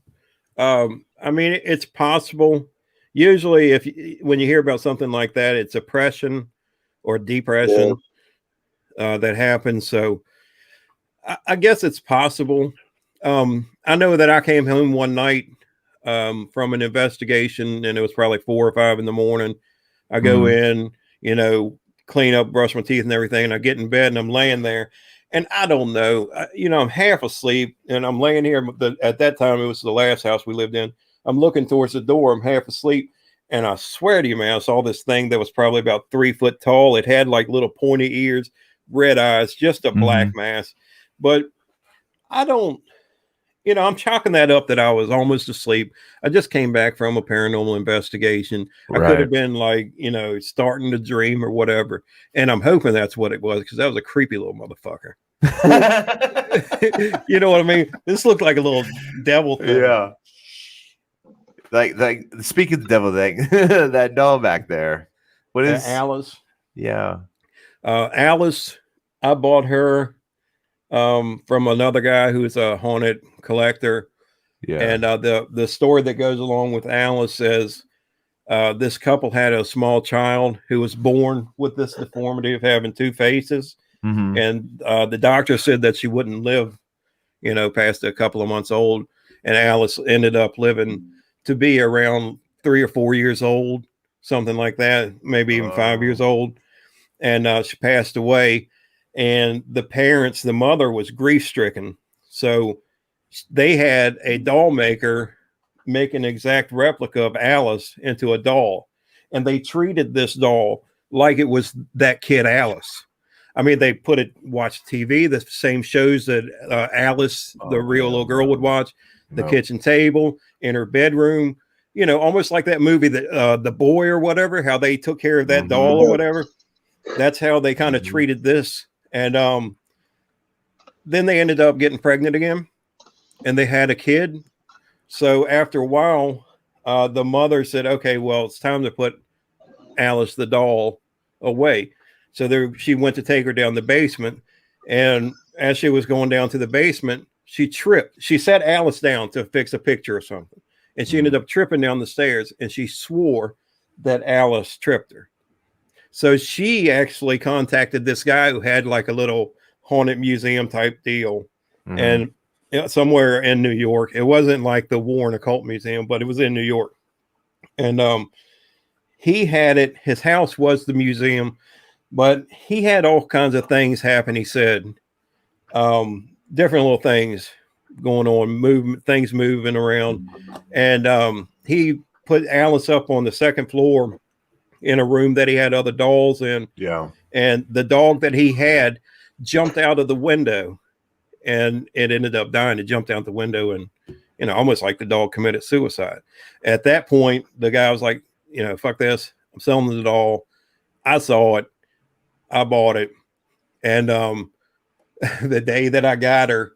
I mean, it's possible. Usually when you hear about something like that, it's oppression or depression that happens. So I guess it's possible. I know that I came home one night from an investigation, and it was probably 4 or 5 in the morning. I go in, clean up, brush my teeth and everything, and I get in bed and I'm laying there, and I don't know, I'm half asleep, and I'm laying here. At that time, it was the last house we lived in. I'm looking towards the door. I'm half asleep, and I swear to you, man, I saw this thing that was probably about 3 foot tall. It had like little pointy ears, red eyes, just a black mass. But I don't, I'm chalking that up that I was almost asleep. I just came back from a paranormal investigation. I could have been like, starting to dream or whatever. And I'm hoping that's what it was, because that was a creepy little motherfucker. You know what I mean? This looked like a little devil thing. Yeah. Like speaking of the devil thing, that doll back there. What is Alice? Yeah. Alice, I bought her from another guy who's a haunted collector. Yeah. And the story that goes along with Alice says this couple had a small child who was born with this deformity of having two faces. Mm-hmm. And the doctor said that she wouldn't live, past a couple of months old. And Alice ended up living to be around 3 or 4 years old, something like that, maybe even 5 years old. And she passed away. And the mother was grief stricken. So they had a doll maker make an exact replica of Alice into a doll. And they treated this doll like it was that kid Alice. I mean, they watch TV, the same shows that Alice, the real little girl, would watch, the kitchen table, in her bedroom, almost like that movie, The Boy or whatever, how they took care of that doll or whatever. That's how they kind of treated this. And then they ended up getting pregnant again, and they had a kid. So after a while, the mother said, okay, well, it's time to put Alice the doll away. So she went to take her down the basement. And as she was going down to the basement, she tripped. She sat Alice down to fix a picture or something. And she ended up tripping down the stairs, and she swore that Alice tripped her. So she actually contacted this guy who had like a little haunted museum type deal. And somewhere in New York. It wasn't like the Warren Occult Museum, but it was in New York. And he had it. His house was the museum, but he had all kinds of things happen. He said different little things going on, things moving around. And he put Alice up on the second floor in a room that he had other dolls in. Yeah. And the dog that he had jumped out of the window. And it ended up dying. It jumped out the window and, almost like the dog committed suicide. At that point, the guy was like, fuck this. I'm selling the doll. I saw it. I bought it. And the day that I got her,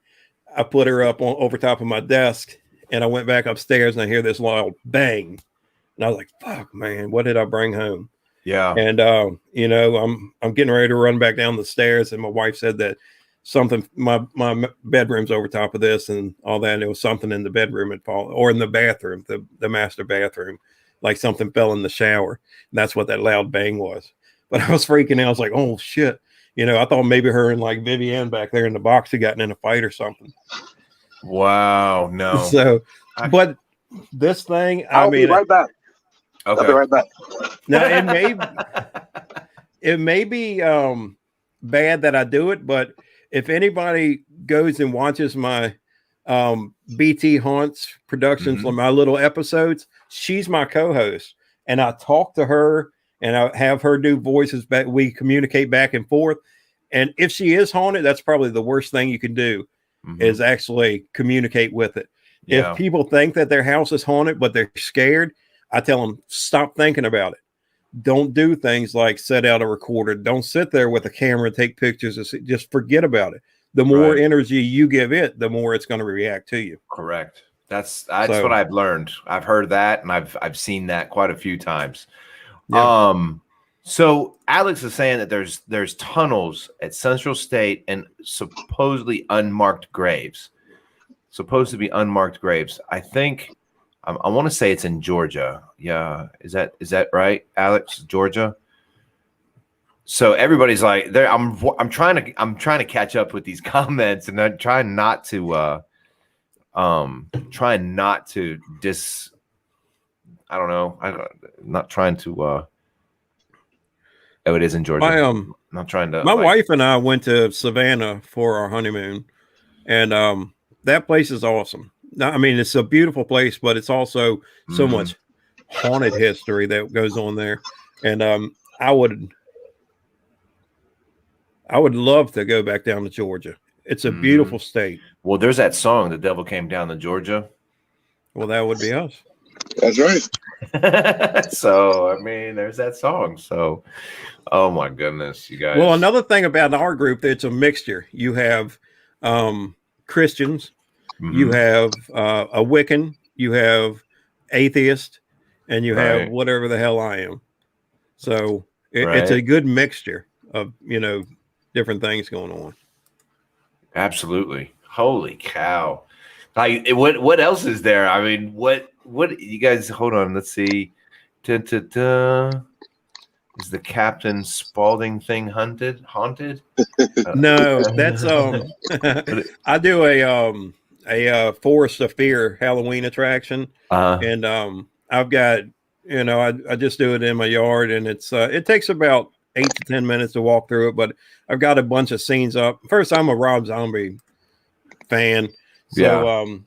I put her up over top of my desk, and I went back upstairs and I hear this loud bang. And I was like, fuck, man, what did I bring home? Yeah. And, I'm getting ready to run back down the stairs. And my wife said that something, my bedroom's over top of this and all that. And there was something in the bedroom had fallen, or in the bathroom, the master bathroom, like something fell in the shower. And that's what that loud bang was. But I was freaking out. I was like, oh shit. I thought maybe her and like Vivienne back there in the box had gotten in a fight or something. Wow. No. So, but this thing, I'll be right back. Okay. I'll be right back. Now it may be bad that I do it, but if anybody goes and watches my BT Haunts productions, my little episodes, she's my co-host, and I talk to her and I have her do voices back. We communicate back and forth. And if she is haunted, that's probably the worst thing you can do is actually communicate with it. Yeah. If people think that their house is haunted, but they're scared, I tell them, stop thinking about it. Don't do things like set out a recorder. Don't sit there with a camera and take pictures. Just forget about it. The more energy you give it, the more it's going to react to you. Correct. That's what I've learned. I've heard that, and I've seen that quite a few times. Yeah. So Alex is saying that there's tunnels at Central State and supposedly unmarked graves. Supposed to be unmarked graves. I think I want to say it's in Georgia. Yeah, is that right, Alex? Georgia. So everybody's like, there. I'm trying to catch up with these comments, and I'm trying not to dis. I don't know. I'm not trying to. Oh, it is in Georgia. I'm not trying to. My wife and I went to Savannah for our honeymoon, and that place is awesome. I mean, it's a beautiful place, but it's also so much haunted history that goes on there. And I would love to go back down to Georgia. It's a beautiful state. Well, there's that song, "The Devil Came Down to Georgia." Well, that would be us. That's right. So, I mean, there's that song. So, oh my goodness, you guys. Well, another thing about our group, it's a mixture. You have Christians, you have a Wiccan, you have atheist, and you have whatever the hell I am. So it's a good mixture. different things going on. Absolutely. Holy cow. Like what else is there? I mean, what you guys hold on, let's see. Is the Captain Spaulding thing haunted? No, that's I do a Forest of Fear Halloween attraction, and I've got I just do it in my yard, and it takes about 8 to 10 minutes to walk through it, but I've got a bunch of scenes up. First, I'm a Rob Zombie fan, so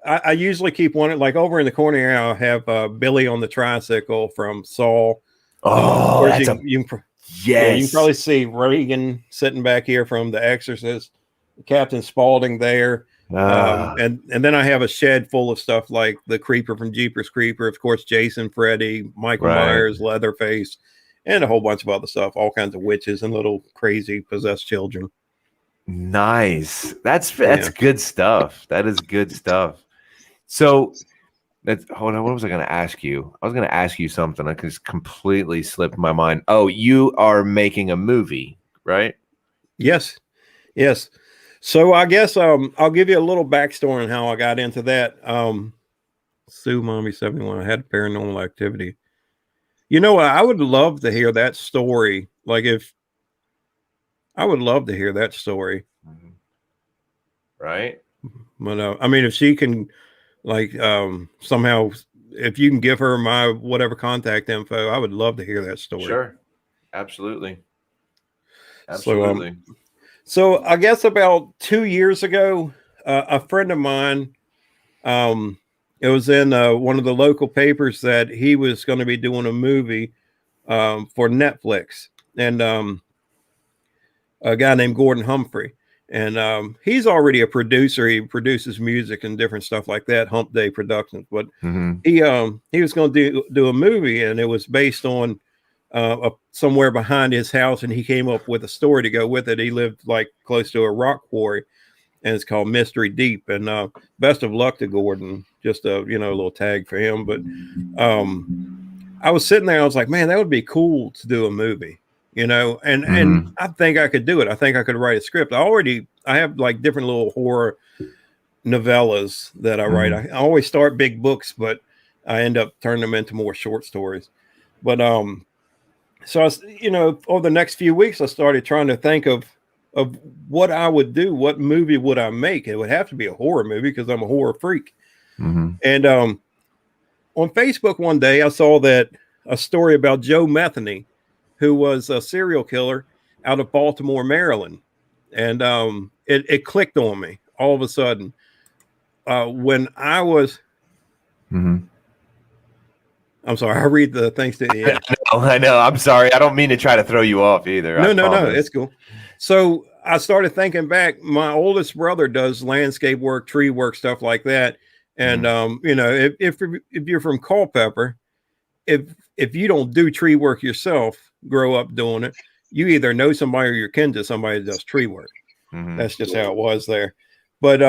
I usually keep one like over in the corner here. I'll have Billy on the tricycle from Saw. Oh, yes. You can probably see Reagan sitting back here from The Exorcist, Captain Spaulding there. And then I have a shed full of stuff like the Creeper from Jeepers Creeper, of course, Jason, Freddy, Michael Myers, Leatherface, and a whole bunch of other stuff, all kinds of witches and little crazy possessed children. Nice. That's good stuff. That is good stuff. So hold on. What was I going to ask you? I was going to ask you something. I just completely slipped my mind. Oh, you are making a movie, right? Yes. So I guess I'll give you a little backstory on how I got into that. Sue Mommy 71. I had Paranormal Activity. You know what? I would love to hear that story. I would love to hear that story. Right. But I mean, if she can, somehow, if you can give her my whatever contact info, I would love to hear that story. Sure. Absolutely. So I guess about 2 years ago, a friend of mine, it was in one of the local papers that he was going to be doing a movie for Netflix, and a guy named Gordon Humphrey. And he's already a producer. He produces music and different stuff like that, Hump Day Productions. But he was going to do a movie, and it was based on somewhere behind his house, and he came up with a story to go with it. He lived close to a rock quarry, and it's called Mystery Deep. And best of luck to Gordon. Just a little tag for him. But I was sitting there, I was like, man, that would be cool to do a movie. And I think I could do it. I think I could write a script. I have different little horror novellas that I write. I always start big books, but I end up turning them into more short stories. But so over the next few weeks, I started trying to think of what I would do. What movie would I make? It would have to be a horror movie because I'm a horror freak. And on Facebook one day, I saw that a story about Joe Metheny, who was a serial killer out of Baltimore, Maryland. And it clicked on me all of a sudden. When I was... I'm sorry, I read the things to the end. I know. I'm sorry. I don't mean to try to throw you off either. No, it's cool. So I started thinking back. My oldest brother does landscape work, tree work, stuff like that. And if you're from Culpeper, if you don't do tree work yourself, grow up doing it, you either know somebody or you're kin to somebody that does tree work. That's just how it was there. But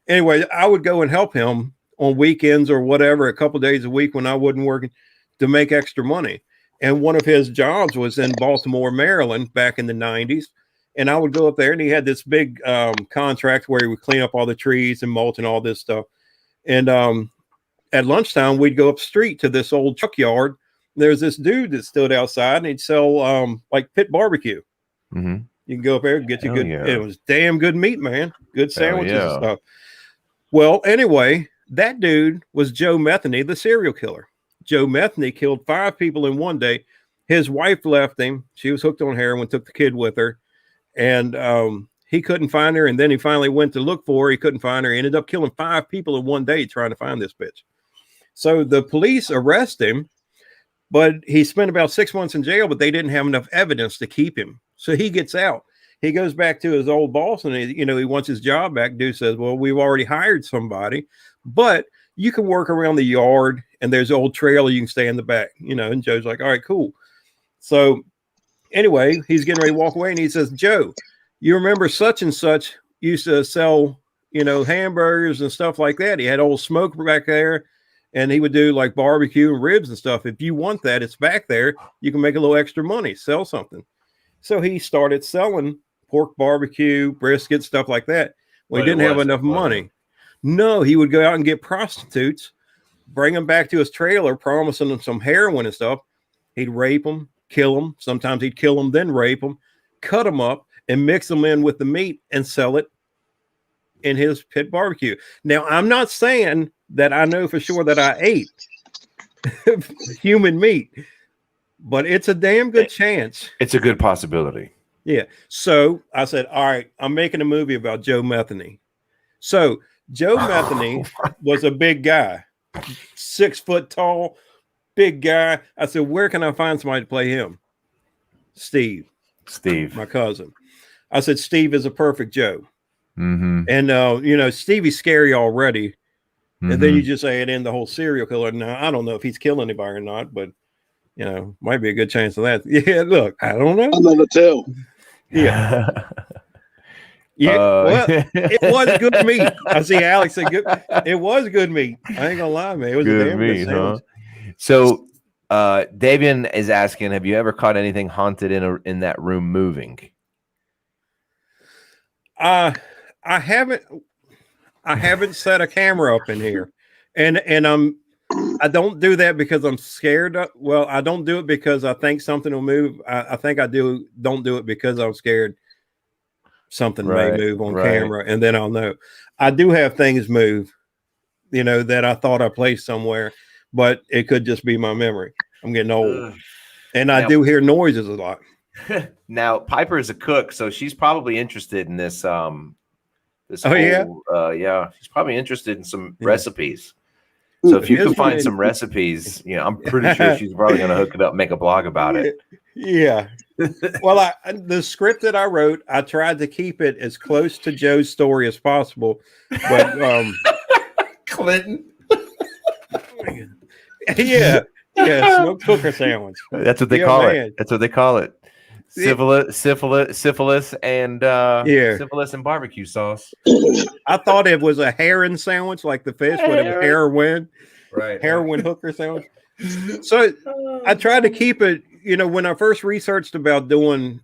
anyway, I would go and help him on weekends or whatever, a couple days a week when I wasn't working, to make extra money. And one of his jobs was in Baltimore, Maryland back in the 90s. And I would go up there, and he had this big contract where he would clean up all the trees and mulch and all this stuff. And at lunchtime, we'd go up the street to this old truck yard. There's this dude that stood outside, and he'd sell pit barbecue. You can go up there and get you good. Yeah. It was damn good meat, man. Good sandwiches and stuff. Well, anyway, that dude was Joe Metheny, the serial killer. Joe Metheny killed 5 people in one day. His wife left him. She was hooked on heroin, took the kid with her. And he couldn't find her. And then he finally went to look for her. He couldn't find her. He ended up killing 5 people in one day trying to find this bitch. So the police arrest him, but he spent about 6 months in jail, but they didn't have enough evidence to keep him. So he gets out. He goes back to his old boss, and he wants his job back. Dude says, well, we've already hired somebody, but you can work around the yard, and there's an old trailer. You can stay in the back, and Joe's like, all right, cool. So anyway, he's getting ready to walk away, and he says, Joe, you remember such and such used to sell, hamburgers and stuff like that. He had old smoke back there, and he would do like barbecue and ribs and stuff. If you want that, it's back there. You can make a little extra money, sell something. So he started selling pork barbecue, brisket, stuff like that. Well, he didn't have enough money. No, he would go out and get prostitutes, bring them back to his trailer, promising them some heroin and stuff. He'd rape them, kill them. Sometimes he'd kill them, then rape them, cut them up, and mix them in with the meat and sell it in his pit barbecue. Now, I'm not saying that I know for sure that I ate human meat, but it's a damn good chance. It's a good possibility. Yeah. So I said, all right, I'm making a movie about Joe Metheny. So Joe Metheny was a big guy, 6 foot tall, big guy. I said, where can I find somebody to play him? Steve, my cousin. I said, Steve is a perfect Joe. Mm-hmm. And, Stevie's scary already. Mm-hmm. And then you just add in the whole serial killer. Now, I don't know if he's killing anybody or not, but, might be a good chance of that. Yeah, look, I don't know. I'm going to tell. Yeah. Yeah, well, it was good meat. I see Alex said good. It was good meat. I ain't gonna lie, man. It was good a damn meat, good sandwich. huh? So, Davian is asking, have you ever caught anything haunted in that room moving? I haven't set a camera up in here, and I don't do that because I'm scared. I don't do it because I think something will move. I think I don't do it because I'm scared something may move on camera, and then I'll know. I do have things move, that I thought I placed somewhere, but it could just be my memory. I'm getting old, and I do hear noises a lot. Now, Piper is a cook, so she's probably interested in this. She's probably interested in some recipes. So if you can find some recipes, I'm pretty sure she's probably going to hook it up and make a blog about it. Yeah. Well, the script that I wrote, I tried to keep it as close to Joe's story as possible, but Clinton. Yeah, smoked cooker sandwich. That's what they call it. That's what they call it. Syphilis and barbecue sauce. I thought it was a heron sandwich, like the fish, but it was heroin. Right. Heroin hooker sandwich. So I tried to keep it, when I first researched about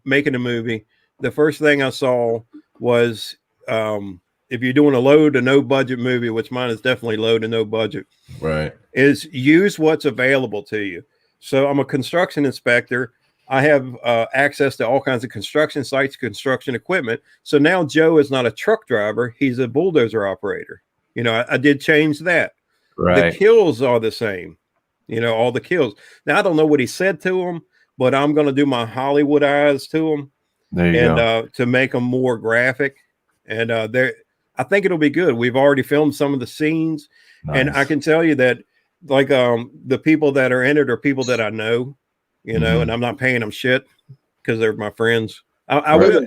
making a movie, the first thing I saw was if you're doing a low to no budget movie, which mine is definitely low to no budget, right, is use what's available to you. So I'm a construction inspector. I have access to all kinds of construction sites, construction equipment. So now Joe is not a truck driver. He's a bulldozer operator. I did change that. Right. The kills are the same, all the kills. Now, I don't know what he said to them, but I'm going to do my Hollywood eyes to them to make them more graphic. And I think it'll be good. We've already filmed some of the scenes. Nice. And I can tell you that like the people that are in it are people that I know. And I'm not paying them shit because they're my friends. I will.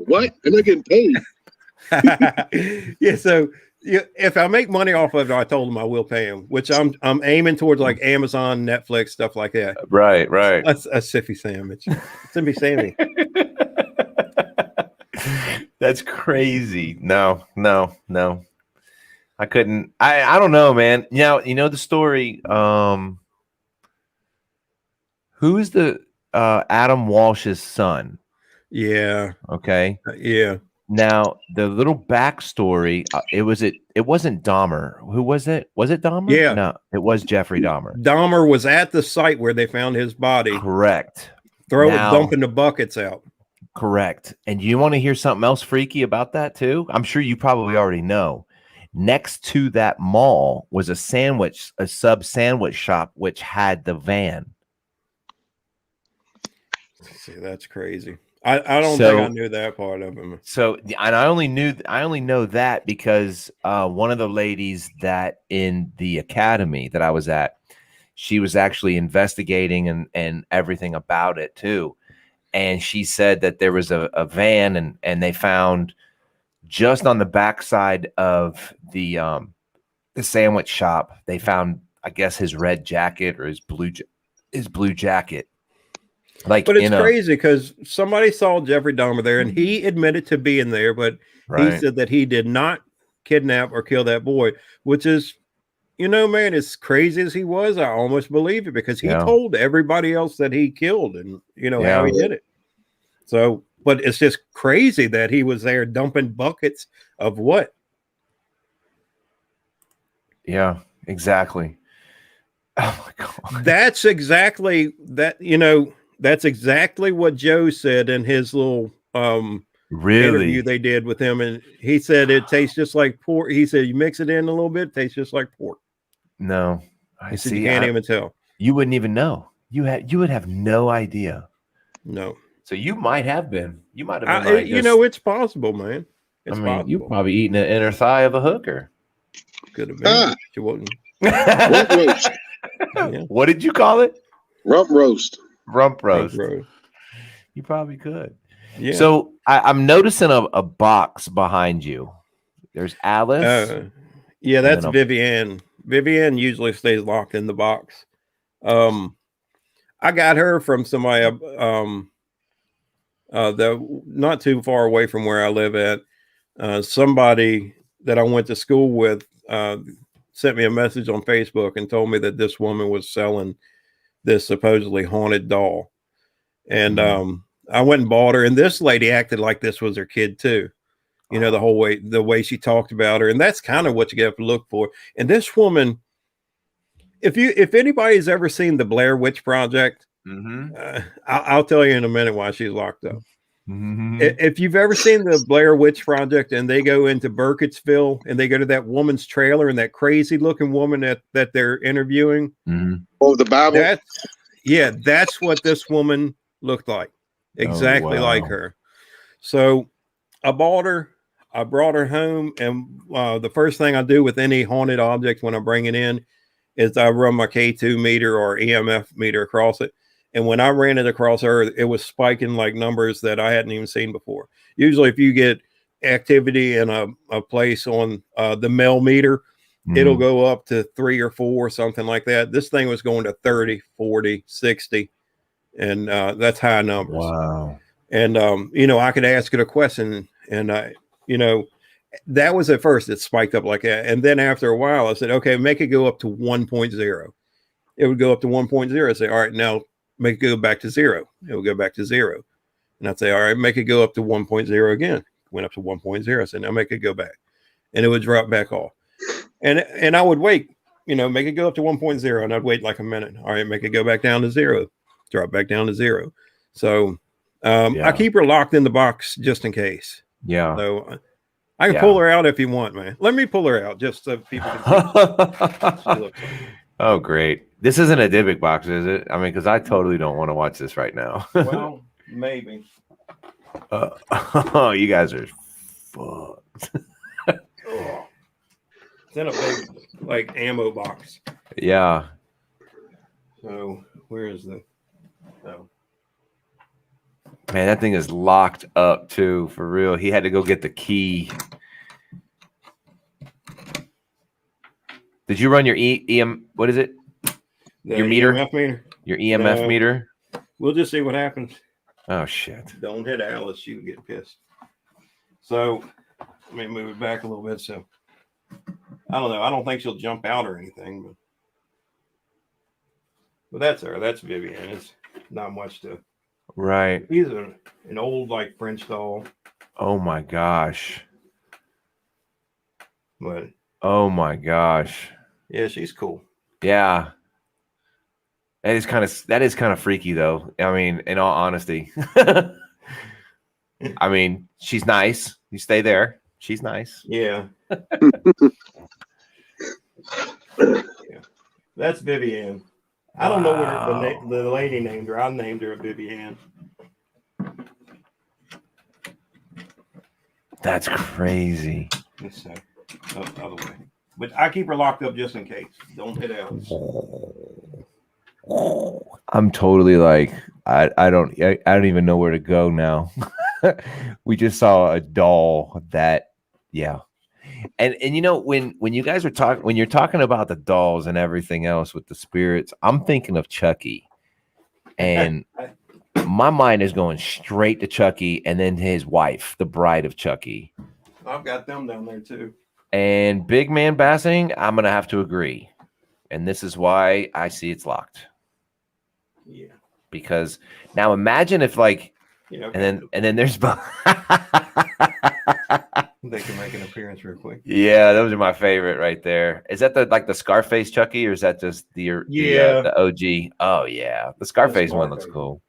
What? I'm not getting paid. Yeah. So if I make money off of it, I told them I will pay them, which I'm aiming towards like Amazon, Netflix, stuff like that. Right. A Siffy sandwich. Siffy Sammy. That's crazy. No. I couldn't. I don't know, man. The story. Who's the Adam Walsh's son? Yeah. Okay. Yeah. Now the little backstory. It wasn't Dahmer. Who was it? Was it Dahmer? Yeah. No, it was Jeffrey Dahmer. Dahmer was at the site where they found his body. Correct. Dumping the buckets out. Correct. And you want to hear something else freaky about that too? I'm sure you probably already know. Next to that mall was a sub sandwich shop, which had the van. See, that's crazy. I don't think I knew that part of him. So, and I only know that because one of the ladies that in the academy that I was at, she was actually investigating and everything about it too. And she said that there was a van and they found just on the backside of the sandwich shop, they found, I guess, his red jacket or his blue jacket. But it's crazy because somebody saw Jeffrey Dahmer there and he admitted to being there, but he said that he did not kidnap or kill that boy, which is, man, as crazy as he was, I almost believe it because he told everybody else that he killed and how he did it. So, but it's just crazy that he was there dumping buckets of what? Yeah, exactly. Oh my God. That's exactly that. That's exactly what Joe said in his little interview they did with him, and he said it tastes just like pork. He said you mix it in a little bit, it tastes just like pork. No, I said you can't even tell. You wouldn't even know. You would have no idea. No. So you might have been. You might have been. It's possible, man. It's possible. You probably eating an inner thigh of a hooker. Could have been. She wasn't. Rump roast. Yeah. What did you call it? Rump roast. Rump roast. You probably could. Yeah. So I'm noticing a box behind you. There's Alice. Yeah, that's Vivienne. Vivienne usually stays locked in the box. I got her from somebody not too far away from where I live at. Somebody that I went to school with sent me a message on Facebook and told me that this woman was selling this supposedly haunted doll. And I went and bought her, and this lady acted like this was her kid too. The way she talked about her, and that's kind of what you have to look for. And this woman, if anybody's ever seen the Blair Witch Project, I'll tell you in a minute why she's locked up. If you've ever seen the Blair Witch Project and they go into Burkittsville and they go to that woman's trailer and that crazy looking woman that they're interviewing. Oh, the Bible. That's what this woman looked like. Exactly like her. So I bought her. I brought her home, and the first thing I do with any haunted object when I bring it in is I run my K2 meter or EMF meter across it. And when I ran it across her, it was spiking like numbers that I hadn't even seen before. Usually if you get activity in a place on the Mel meter, it'll go up to 3 or 4, something like that. This thing was going to 30, 40, 60. And that's high numbers. Wow. And, I could ask it a question, and that was at first it spiked up like that. And then after a while, I said, okay, make it go up to 1.0. It would go up to 1.0. I say, all right, now make it go back to 0. It would go back to 0. And I'd say, all right, make it go up to 1.0 again. Went up to 1.0. I said, now make it go back. And it would drop back off. And I would wait, make it go up to 1.0. And I'd wait like a minute. All right, make it go back down to 0. Drop back down to 0. So I keep her locked in the box just in case. Yeah. So I can pull her out if you want, man. Let me pull her out just so people can see. Oh, great. This isn't a Dybbuk box, is it? I mean, because I totally don't want to watch this right now. Well, maybe. You guys are fucked. It's in a big, ammo box. Yeah. So, where is the... Oh. Man, that thing is locked up, too, for real. He had to go get the key. Did you run your what is it? Your meter? EMF meter. Your EMF meter? We'll just see what happens. Oh, shit. Don't hit Alice. She'll get pissed. So, let me move it back a little bit. So, I don't know. I don't think she'll jump out or anything. But that's her. That's Vivienne. It's not much to... Right. He's an old, French doll. Oh, my gosh. But... Oh, my gosh. Yeah, she's cool. Yeah. That is kind of freaky, though. I mean, in all honesty. I mean, she's nice. You stay there. She's nice. Yeah. That's Vivienne. I don't know what the lady named her. I named her Vivienne. That's crazy. Let's see. Other way. But I keep her locked up just in case. Don't hit Alice. I'm totally I don't even know where to go now. We just saw a doll that, yeah. And when you guys are when you're talking about the dolls and everything else with the spirits, I'm thinking of Chucky. And my mind is going straight to Chucky and then his wife, the bride of Chucky. I've got them down there too. And Big Man Bassing, I'm going to have to agree. And this is why I see it's locked. Yeah. Because now imagine if Yeah, okay. And then there's they can make an appearance real quick. Yeah, those are my favorite right there. Is that the Scarface Chucky, or is that just the OG? Oh yeah, the Scarface one looks cool.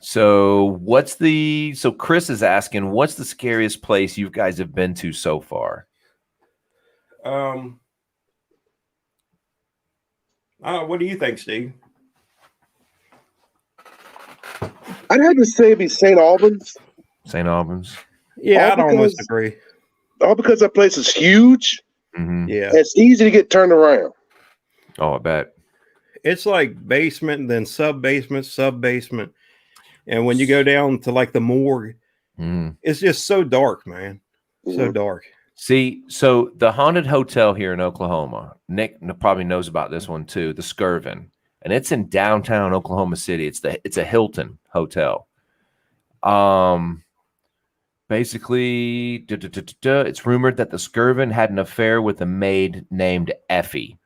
So Chris is asking, what's the scariest place you guys have been to so far? What do you think, Steve? I'd have to say it'd be St. Albans. St. Albans. Yeah, I'd almost agree. All because that place is huge. Mm-hmm. Yeah, it's easy to get turned around. Oh, I bet. It's like basement, then sub basement. And when you go down to like the morgue, it's just so dark, man. So dark. See, so the haunted hotel here in Oklahoma, Nick probably knows about this one too, the Skirvin, and it's in downtown Oklahoma City. It's a Hilton hotel. Basically, it's rumored that the Skirvin had an affair with a maid named Effie.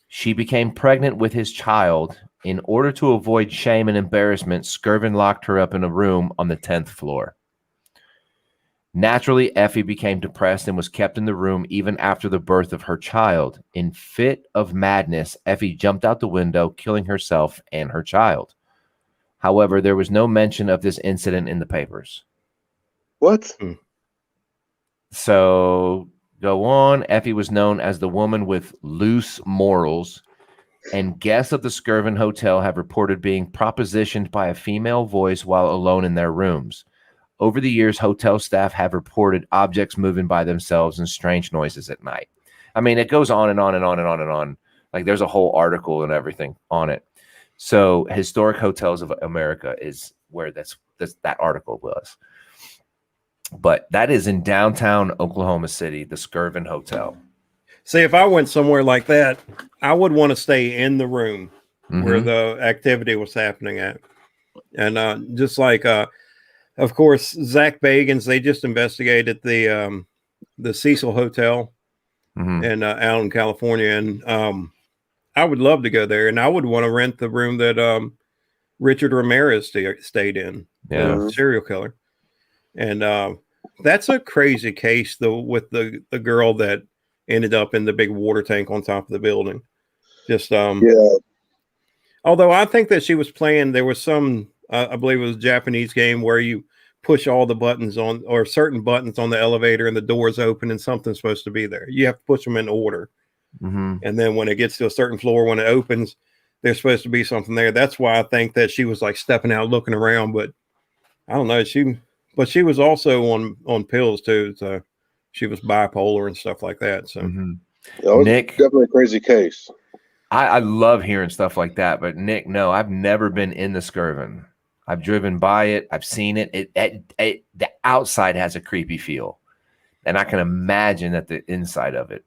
She became pregnant with his child. In order to avoid shame and embarrassment, Skirvin locked her up in a room on the 10th floor. Naturally, Effie became depressed and was kept in the room even after the birth of her child. In fit of madness, Effie jumped out the window, killing herself and her child. However, there was no mention of this incident in the papers. What? So, go on. Effie was known as the woman with loose morals, and guests of the Skirvin Hotel have reported being propositioned by a female voice while alone in their rooms. Over the years, hotel staff have reported objects moving by themselves and strange noises at night. I mean, it goes on and on and on and on and on. Like, there's a whole article and everything on it. So, Historic Hotels of America is where that article was. But that is in downtown Oklahoma City, the Skirvin Hotel. See, if I went somewhere like that, I would want to stay in the room where the activity was happening at. And just like... of course, Zach Bagans, they just investigated the Cecil Hotel in out in California. And I would love to go there. And I would want to rent the room that Richard Ramirez stayed in, the serial killer. And that's a crazy case, though, with the girl that ended up in the big water tank on top of the building. Just, although I think that she was playing, there was some... I believe it was a Japanese game where you push all the buttons on, or certain buttons on the elevator, and the doors open and something's supposed to be there. You have to push them in order. And then when it gets to a certain floor, when it opens, there's supposed to be something there. That's why I think that she was like stepping out, looking around, but I don't know. She was also on pills too. So she was bipolar and stuff like that. So Nick, definitely a crazy case. I love hearing stuff like that, but Nick, no, I've never been in the Skirvin. I've driven by it. I've seen it. The outside has a creepy feel, and I can imagine that the inside of it.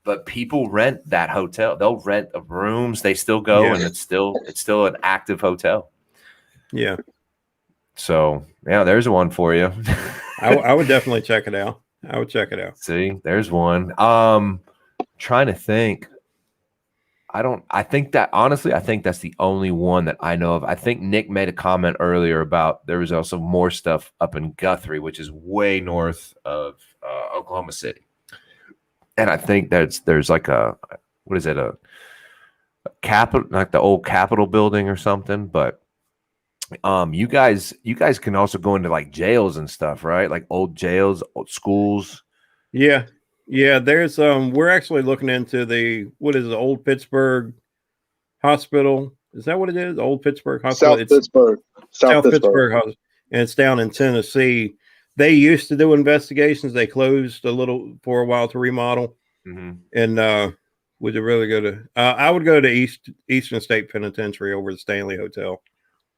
But people rent that hotel. They'll rent the rooms. They still go, and it's still an active hotel. Yeah. So yeah, there's one for you. I would definitely check it out. I would check it out. See, there's one. Trying to think. I think that's the only one that I know of. I think Nick made a comment earlier about there was also more stuff up in Guthrie, which is way north of Oklahoma City. And I think there's like a Capitol, like the old Capitol building or something. But you guys can also go into like jails and stuff, right? Like old jails, old schools. Yeah. Yeah, there's we're actually looking into the Old Pittsburgh Hospital. Is that what it is? Old Pittsburgh Hospital. South Pittsburgh Hospital. And it's down in Tennessee. They used to do investigations. They closed a little for a while to remodel. And would you really go to I would go to Eastern State Penitentiary over the Stanley Hotel.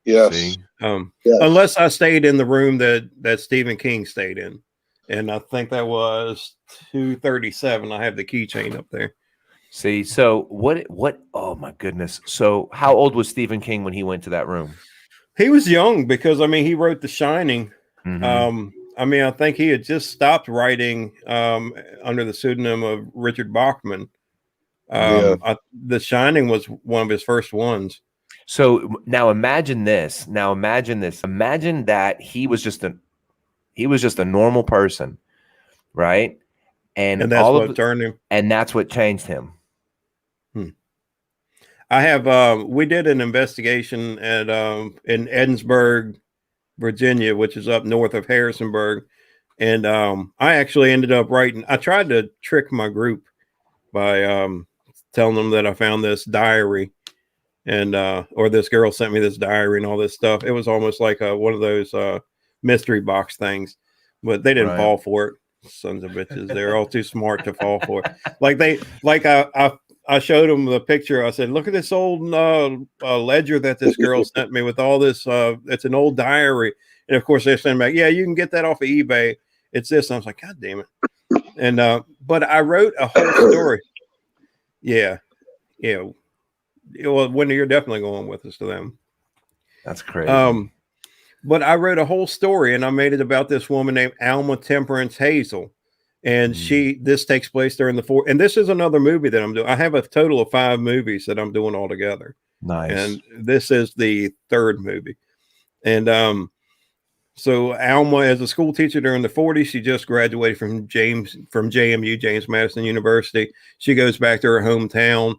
Yes. Unless I stayed in the room that Stephen King stayed in. And I think that was 237. I have the keychain up there. See, so what? Oh my goodness! So how old was Stephen King when he went to that room? He was young because he wrote The Shining. I think he had just stopped writing under the pseudonym of Richard Bachman. The Shining was one of his first ones. So now imagine this. Imagine that he was just a normal person, right? And that's what turned him. And that's what changed him. I have we did an investigation at in Edinburgh, Virginia, which is up north of Harrisonburg. And I actually ended up writing. I tried to trick my group by telling them that I found this diary, and or this girl sent me this diary and all this stuff. It was almost like one of those mystery box things, but they didn't fall for it. Sons of bitches! They're all too smart to fall for it. I showed them the picture. I said, "Look at this old ledger that this girl sent me with all this. It's an old diary." And of course, they're saying back, "Yeah, you can get that off of eBay. It's this." And I was like, "God damn it!" And but I wrote a whole story. Yeah. Well, Wendy, you're definitely going with us to them. That's crazy. But I wrote a whole story, and I made it about this woman named Alma Temperance Hazel. And this takes place during and this is another movie that I'm doing. I have a total of 5 movies that I'm doing all together. Nice. And this is the 3rd movie. And so Alma, as a school teacher during the 40s, she just graduated from JMU, James Madison University. She goes back to her hometown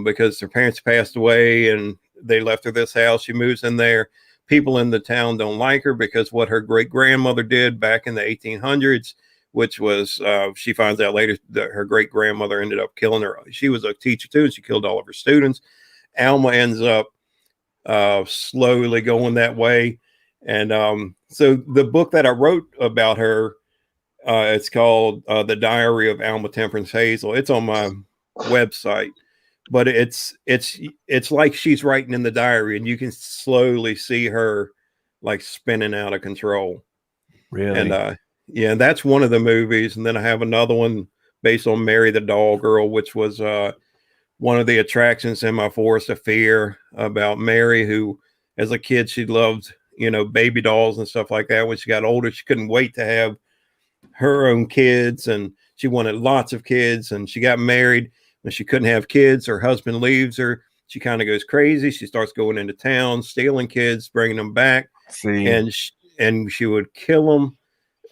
because her parents passed away and they left her this house. She moves in there. People in the town don't like her because what her great grandmother did back in the 1800s, which was she finds out later that her great grandmother ended up killing her. She was a teacher too, and she killed all of her students. Alma ends up slowly going that way. And so the book that I wrote about her, it's called The Diary of Alma Temperance Hazel. It's on my website, but it's like she's writing in the diary, and you can slowly see her like spinning out of control. Really? And yeah, that's one of the movies. And then I have another one based on Mary the Doll Girl, which was one of the attractions in my Forest of Fear about Mary, who as a kid, she loved, baby dolls and stuff like that. When she got older, she couldn't wait to have her own kids, and she wanted lots of kids, and she got married. When she couldn't have kids, her husband leaves her. She kind of goes crazy. She starts going into town, stealing kids, bringing them back. And she would kill them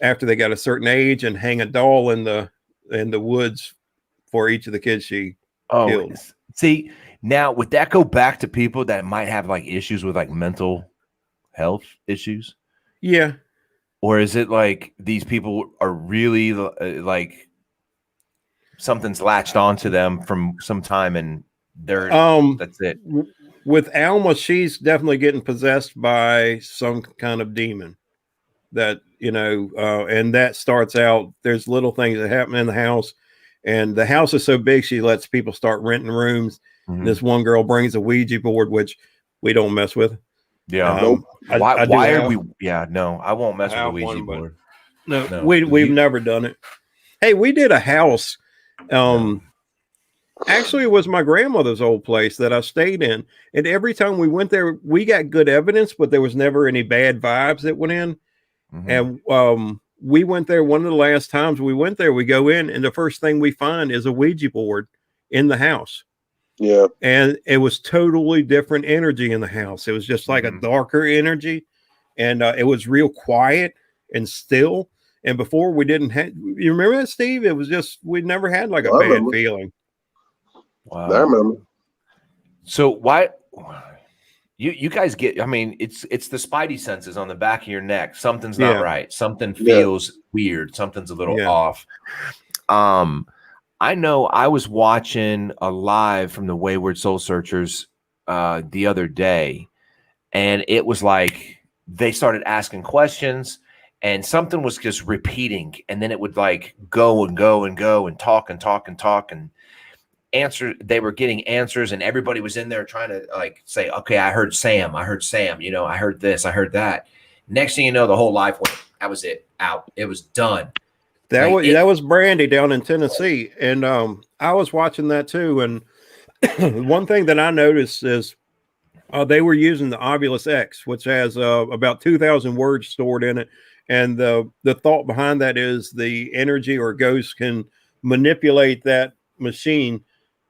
after they got a certain age and hang a doll in the woods for each of the kids she killed. See, now would that go back to people that might have like issues with like mental health issues? Yeah. Or is it like these people are really like something's latched onto them from some time and they're that's it? With Alma, she's definitely getting possessed by some kind of demon that, and that starts out, there's little things that happen in the house, and the house is so big, she lets people start renting rooms. Mm-hmm. This one girl brings a Ouija board, which we don't mess with. Yeah. Why are we? Yeah, no, I won't mess with the Ouija board. No, we've never done it. Hey, we did a house. Actually, it was my grandmother's old place that I stayed in. And every time we went there, we got good evidence, but there was never any bad vibes that went in. Mm-hmm. And we went there. One of the last times we went there, we go in, and the first thing we find is a Ouija board in the house. Yeah. And it was totally different energy in the house. It was just like a darker energy, and it was real quiet and still. And before we didn't have, you remember that, Steve? It was just, we never had like a bad feeling. Wow. I remember. So why you guys get, I mean, it's the spidey senses on the back of your neck. Something's not right. Something feels weird. Something's a little off. I know I was watching a live from the Wayward Soul Searchers the other day, and it was like they started asking questions and something was just repeating, and then it would like go and go and go and talk and talk and talk and answer. They were getting answers, and everybody was in there trying to like say, okay, I heard Sam, I heard this, I heard that. Next thing you know, the whole live went, that was it, out. It was done. That was Brandy down in Tennessee, and I was watching that too. And one thing that I noticed is they were using the Ovilus X, which has about 2,000 words stored in it. And the thought behind that is the energy or ghost can manipulate that machine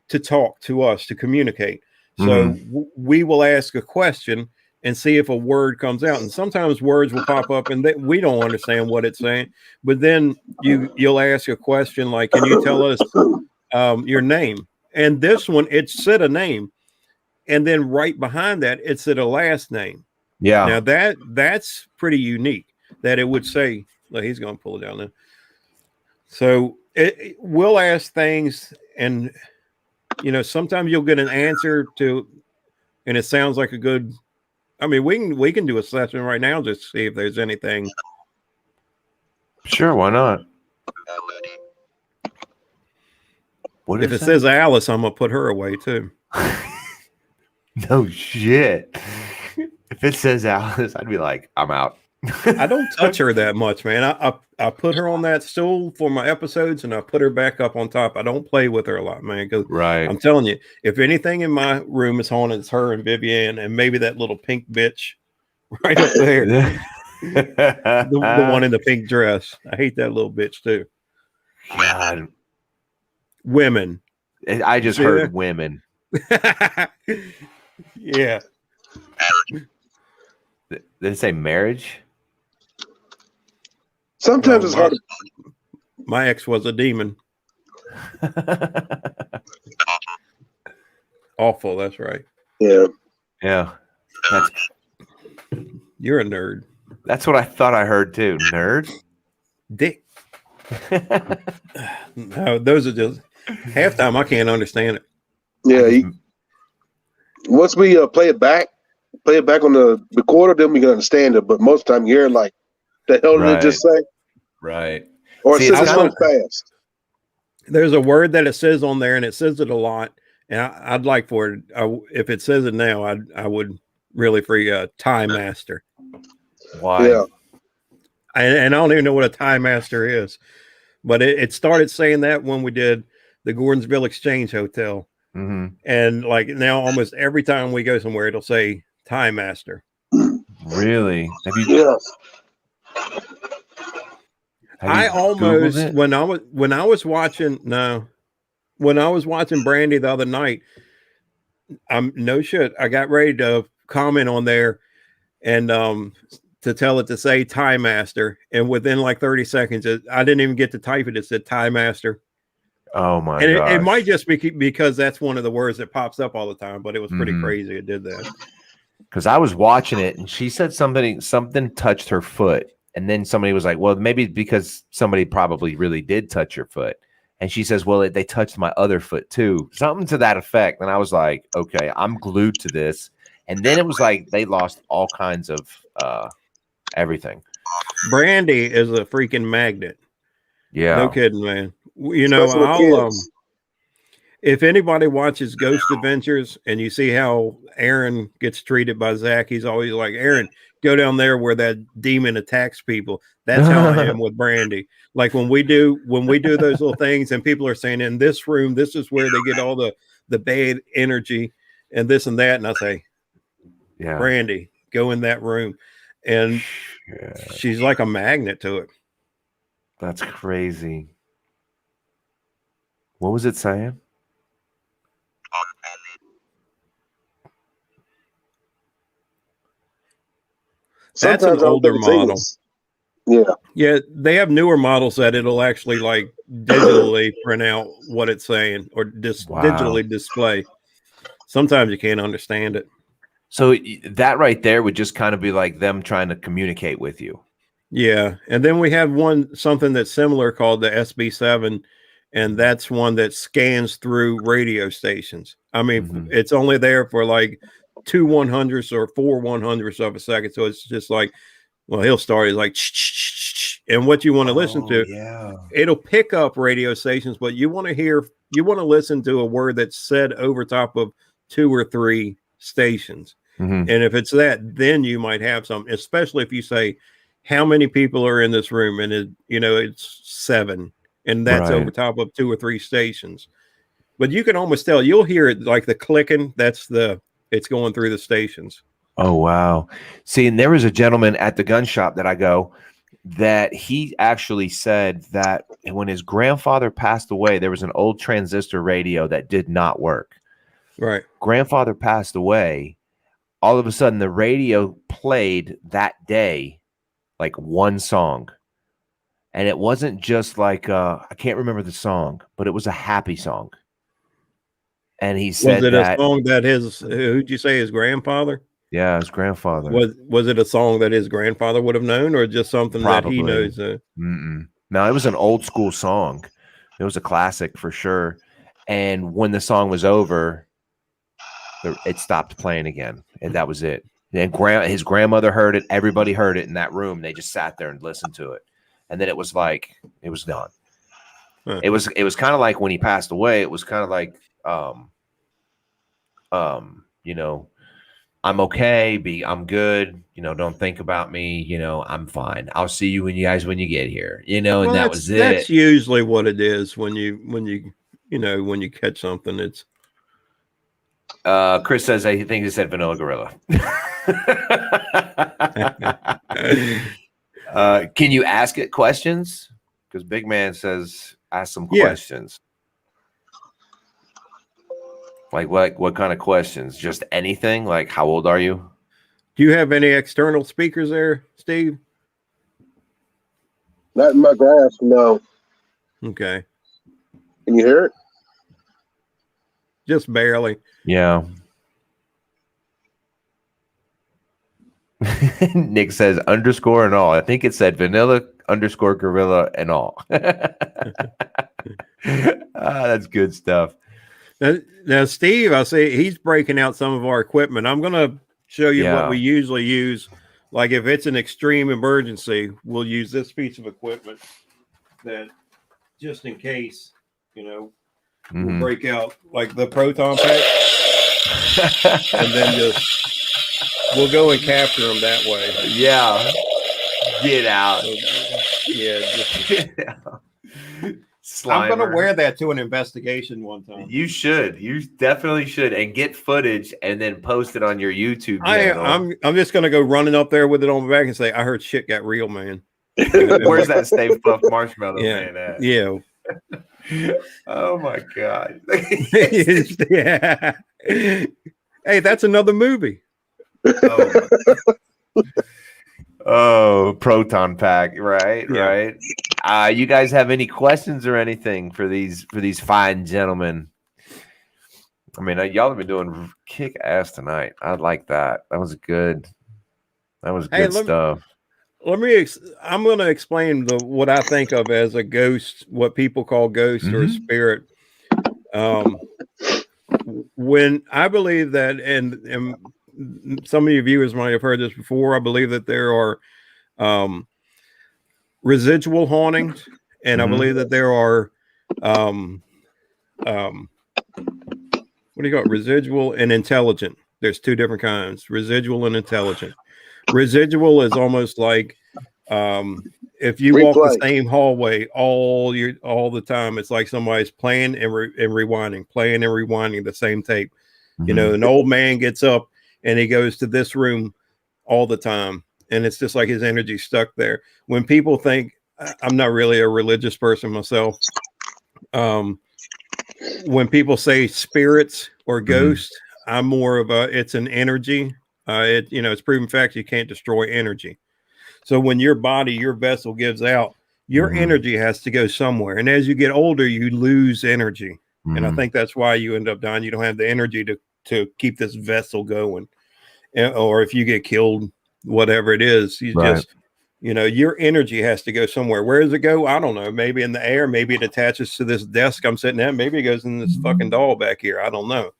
to talk to us, to communicate. So we will ask a question and see if a word comes out. And sometimes words will pop up and we don't understand what it's saying. But then you'll ask a question like, can you tell us your name? And this one, it said a name. And then right behind that, it said a last name. Yeah. Now that's pretty unique that it would say, well, he's going to pull it down now. So we'll ask things and, sometimes you'll get an answer to, and it sounds like a good, I mean, we can do a session right now just to see if there's anything. Sure, why not? What if it says Alice, I'm gonna put her away too. No shit. If it says Alice, I'd be like, I'm out. I don't touch her that much, man. I put her on that stool for my episodes and I put her back up on top. I don't play with her a lot, man. Because I'm telling you, if anything in my room is haunted, it's her and Vivian and maybe that little pink bitch right up there. the one in the pink dress. I hate that little bitch too. God. Women. I just heard women. Yeah. Did it say marriage? Sometimes it's hard. My ex was a demon. Awful. That's right. Yeah. Yeah. You're a nerd. That's what I thought I heard too. Nerd? Dick. No, those are just half time. I can't understand it. Yeah. Once we play it back on the recorder, then we can understand it. But most of the time, you're like, the hell did it just say? Right. Or it says so fast. There's a word that it says on there, and it says it a lot. And I'd like for it, if it says it now, I would really free Tie Master. Why? Yeah. And I don't even know what a Tie Master is. But it started saying that when we did the Gordonsville Exchange Hotel. Mm-hmm. And like now, almost every time we go somewhere, it'll say Tie Master. Really? Have you? Yes. I almost when I was watching Brandy the other night, no shit. I got ready to comment on there and to tell it to say Tie Master, and within like 30 seconds, I didn't even get to type it. It said Tie Master. Oh my god! And it might just be because that's one of the words that pops up all the time, but it was pretty crazy. It did that. Because I was watching it and she said something touched her foot. And then somebody was like, well, maybe because somebody probably really did touch your foot. And she says, well, they touched my other foot too. Something to that effect. And I was like, okay, I'm glued to this. And then it was like they lost all kinds of everything. Brandy is a freaking magnet. Yeah. No kidding, man. I'll if anybody watches Ghost Adventures and you see how Aaron gets treated by Zach, he's always like, Aaron, go down there where that demon attacks people. That's how I am with Brandy. Like when we do those little things and people are saying in this room, this is where they get all the bad energy and this and that. And I say, yeah, Brandy, go in that room. And she's like a magnet to it. That's crazy. What was it saying? That's an older model. Yeah. They have newer models that it'll actually like digitally print out what it's saying or digitally display. Sometimes you can't understand it. So that right there would just kind of be like them trying to communicate with you. Yeah. And then we have something that's similar called the SB7, and that's one that scans through radio stations. I mean, it's only there for like 2 100ths or 4 100ths of a second. So it's just like, well, he'll start is like, and what you want to listen to, it'll pick up radio stations, but you want to listen to a word that's said over top of 2 or 3 stations. And if it's that, then you might have some, especially if you say, how many people are in this room? And it's 7, and that's over top of 2 or 3 stations. But you can almost tell, you'll hear it like the clicking. It's going through the stations. Oh, wow. See, and there was a gentleman at the gun shop that I go that he actually said that when his grandfather passed away, there was an old transistor radio that did not work. Right. Grandfather passed away. All of a sudden, the radio played that day like one song. And it wasn't just like, I can't remember the song, but it was a happy song. And he said, was it that a song that who'd you say, his grandfather? Yeah, his grandfather. Was it a song that his grandfather would have known, or just something Probably. that he knows? No, it was an old school song. It was a classic for sure. And when the song was over, it stopped playing again, and that was it. And his grandmother heard it. Everybody heard it in that room. They just sat there and listened to it, and then it was like it was done. Huh. It was kind of like when he passed away. It was kind of like, you know, I'm okay. I'm good. You know, don't think about me. You know, I'm fine. I'll see you when you get here. You know, and that was it. That's usually what it is when you catch something. It's Chris says he thinks he said Vanilla Gorilla. Can you ask it questions? Because Big Man says ask some questions. Like what kind of questions? Just anything? Like how old are you? Do you have any external speakers there, Steve? Not in my grass, no. Okay. Can you hear it? Just barely. Yeah. Nick says underscore and all. I think it said vanilla underscore gorilla and all. That's good stuff. Now, Steve, I see he's breaking out some of our equipment. I'm going to show you what we usually use. Like if it's an extreme emergency, we'll use this piece of equipment that just in case, we'll break out like the proton pack and then we'll go and capture them that way. Yeah. Get out. Just get out. Slimer. I'm going to wear that to an investigation one time. You should. You definitely should. And get footage and then post it on your YouTube channel. I'm just going to go running up there with it on my back and say, I heard shit got real, man. Where's that Stay Puft Marshmallow man at? Yeah. Oh, my God. Yeah. Hey, that's another movie. Oh, proton pack, right? Yeah. Right. You guys have any questions or anything for these fine gentlemen? I mean, y'all have been doing kick ass tonight. I like that. That was good. That was good stuff. I'm going to explain what I think of as a ghost, what people call ghost or spirit. When I believe that, and some of your viewers might have heard this before, I believe that there are residual hauntings, and I believe that there are what do you call it? Residual and intelligent. There's two different kinds, residual and intelligent. Residual is almost like if you walk the same hallway all the time, it's like somebody's playing and rewinding the same tape. You know, an old man gets up and he goes to this room all the time, and it's just like his energy stuck there. When people think, I'm not really a religious person myself. When people say spirits or ghosts, I'm more of it's an energy. It's proven fact you can't destroy energy. So when your body, your vessel gives out, your energy has to go somewhere. And as you get older, you lose energy. And I think that's why you end up dying. You don't have the energy to keep this vessel going. Or if you get killed, whatever it is, your energy has to go somewhere. Where does it go? I don't know. Maybe in the air. Maybe it attaches to this desk I'm sitting at. Maybe it goes in this fucking doll back here. I don't know.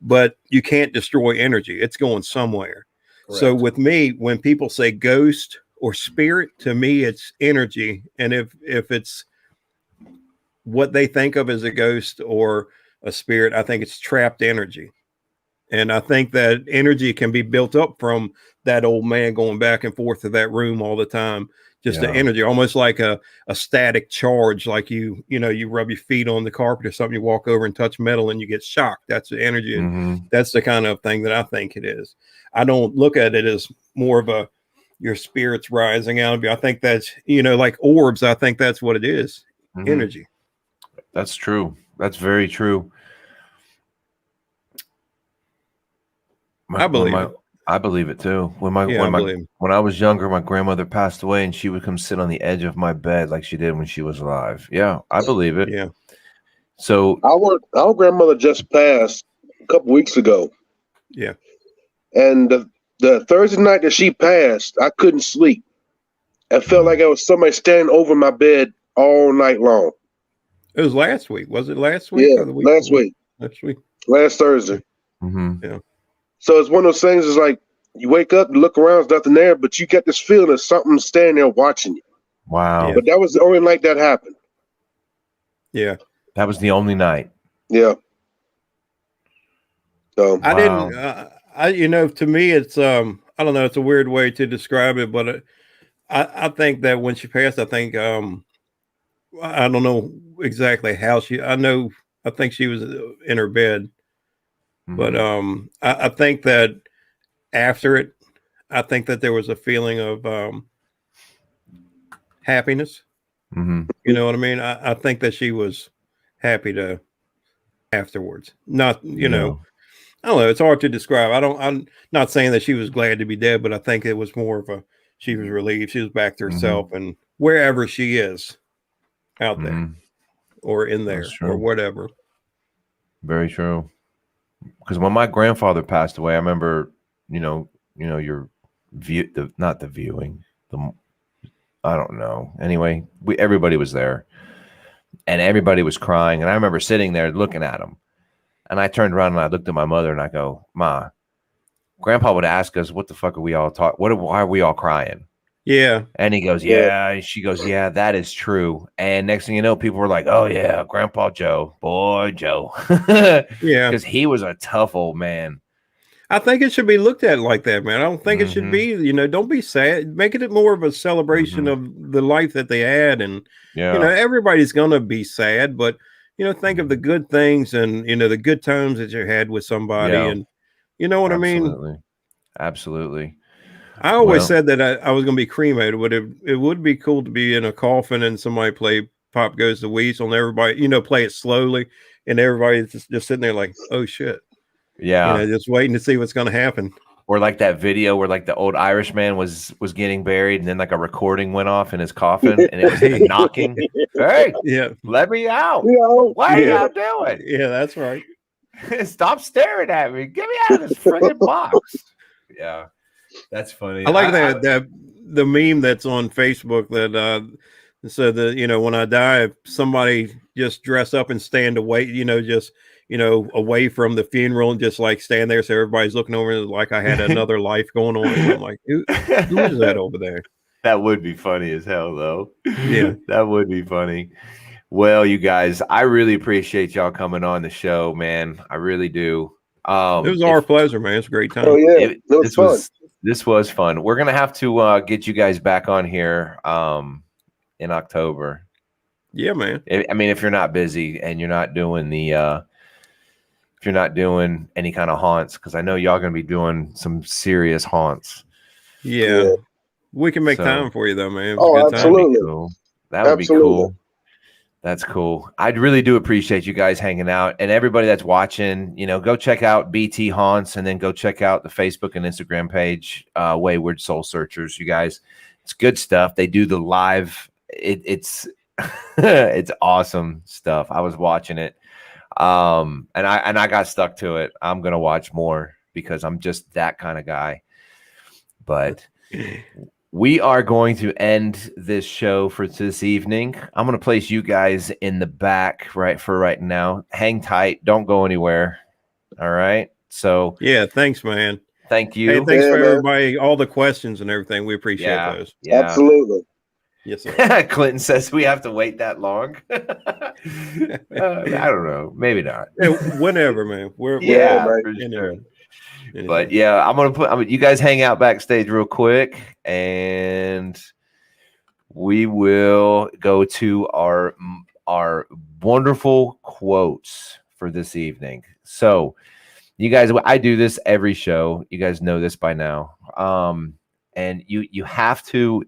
But you can't destroy energy. It's going somewhere. Correct. So with me, when people say ghost or spirit, to me, it's energy. And if it's what they think of as a ghost or a spirit, I think it's trapped energy. And I think that energy can be built up from that old man going back and forth to that room all the time. Just the energy, almost like a static charge, like you rub your feet on the carpet or something, you walk over and touch metal and you get shocked. That's the energy. And that's the kind of thing that I think it is. I don't look at it as more of your spirits rising out of you. I think that's, like orbs. I think that's what it is. Energy. That's true. That's very true. I believe it. I believe it too. When I was younger, my grandmother passed away, and she would come sit on the edge of my bed like she did when she was alive. Yeah, I believe it. Yeah. So our grandmother just passed a couple weeks ago. Yeah. And the Thursday night that she passed, I couldn't sleep. I felt like I was somebody standing over my bed all night long. It was last week. Was it last week? Yeah, or the week last week. Last week. Last Thursday. Mm-hmm. Yeah. So it's one of those things. It's like you wake up, you look around, there's nothing there, but you get this feeling of something standing there watching you. Wow. Yeah. But that was the only night that happened. Yeah. That was the only night. Yeah. So I didn't. To me, it's I don't know. It's a weird way to describe it, but I think that when she passed, I think I don't know exactly how I think she was in her bed. Mm-hmm. But I think that after it, I think that there was a feeling of happiness. Mm-hmm. You know what I mean? I think that she was happy to afterwards. Not, I don't know. It's hard to describe. I'm not saying that she was glad to be dead, but I think it was more of she was relieved. She was back to herself and wherever she is out there or in there or whatever. Very true. Because when my grandfather passed away, I remember, your not the viewing, I don't know. Anyway, everybody was there and everybody was crying. And I remember sitting there looking at him, and I turned around and I looked at my mother and I go, Ma, Grandpa would ask us, what the fuck are we all talking? Why are we all crying? Yeah. And he goes, yeah. And she goes, yeah, that is true. And next thing you know, people were like, oh yeah, Grandpa Joe, boy Joe. Yeah. Because he was a tough old man. I think it should be looked at like that, man. I don't think it should be, don't be sad. Make it more of a celebration of the life that they had. And, everybody's going to be sad, but, think of the good things and, the good times that you had with somebody. Yeah. And you know what I mean? Absolutely. I always said that I was going to be cremated, but it would be cool to be in a coffin and somebody play Pop Goes the Weasel and everybody, play it slowly. And everybody's just sitting there like, oh shit. Yeah. Just waiting to see what's going to happen. Or like that video where like the old Irishman was getting buried and then like a recording went off in his coffin and it was knocking. Hey, let me out. What are y'all doing? Yeah, that's right. Stop staring at me. Get me out of this friggin' box. Yeah, that's funny. I like that the meme that's on Facebook that said that, when I die, if somebody just dress up and stand away, away from the funeral and just like stand there so everybody's looking over like I had another life going on. And I'm like, who is that over there? That would be funny as hell, though. Yeah, that would be funny. Well, you guys, I really appreciate y'all coming on the show, man. I really do. It was our pleasure, man. It's a great time. Oh yeah, this was fun. We're gonna have to get you guys back on here in October. Yeah, man. I mean, if you're not busy and you're not doing if you're not doing any kind of haunts, because I know y'all gonna be doing some serious haunts. Yeah. We can make time for you though, man. Absolutely. That would be cool. That's cool. I really do appreciate you guys hanging out, and everybody that's watching, go check out BT Haunts and then go check out the Facebook and Instagram page, Wayward Soul Searchers. You guys, it's good stuff. They do the live. It's it's awesome stuff. I was watching it. And I got stuck to it. I'm going to watch more because I'm just that kind of guy. But we are going to end this show for this evening. I'm going to place you guys in the back right now. Hang tight. Don't go anywhere. All right. So yeah, thanks, man. Thank you. Hey, thanks for everybody, all the questions and everything. We appreciate those. Yeah. Absolutely. Yes, sir. Clinton says we have to wait that long. I don't know. Maybe not. Whenever, man. For sure. But yeah, I'm gonna you guys hang out backstage real quick, and we will go to our wonderful quotes for this evening. So, you guys, I do this every show. You guys know this by now. And you have to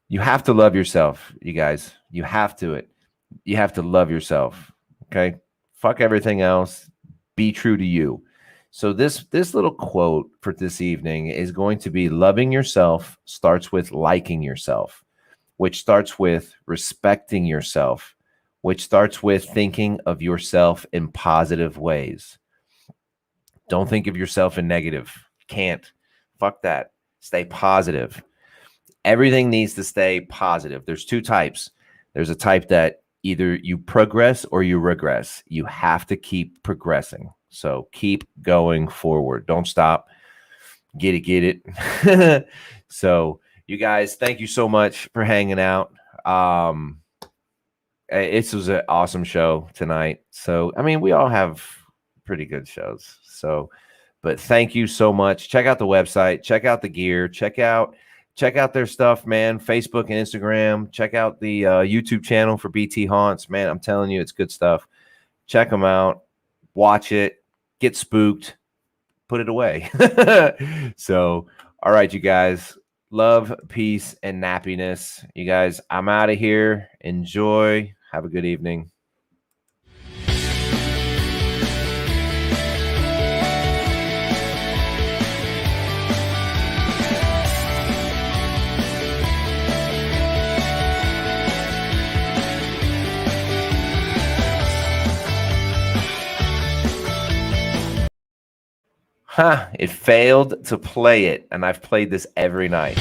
You have to love yourself, you guys. You have to love yourself. Okay. Fuck everything else. Be true to you. So this little quote for this evening is going to be: loving yourself starts with liking yourself, which starts with respecting yourself, which starts with thinking of yourself in positive ways. Don't think of yourself in negative. Can't. Fuck that. Stay positive. Everything needs to stay positive. There's two types. There's a type that either you progress or you regress. You have to keep progressing. So keep going forward. Don't stop. Get it. So you guys, thank you so much for hanging out. It was an awesome show tonight. So, I mean, we all have pretty good shows. So, but thank you so much. Check out the website. Check out the gear. Check out their stuff, man. Facebook and Instagram. Check out the YouTube channel for BT Haunts, man. I'm telling you, it's good stuff. Check them out. Watch it. Get spooked. Put it away. So, all right, you guys. Love, peace, and nappiness. You guys, I'm out of here. Enjoy. Have a good evening. It failed to play it, and I've played this every night.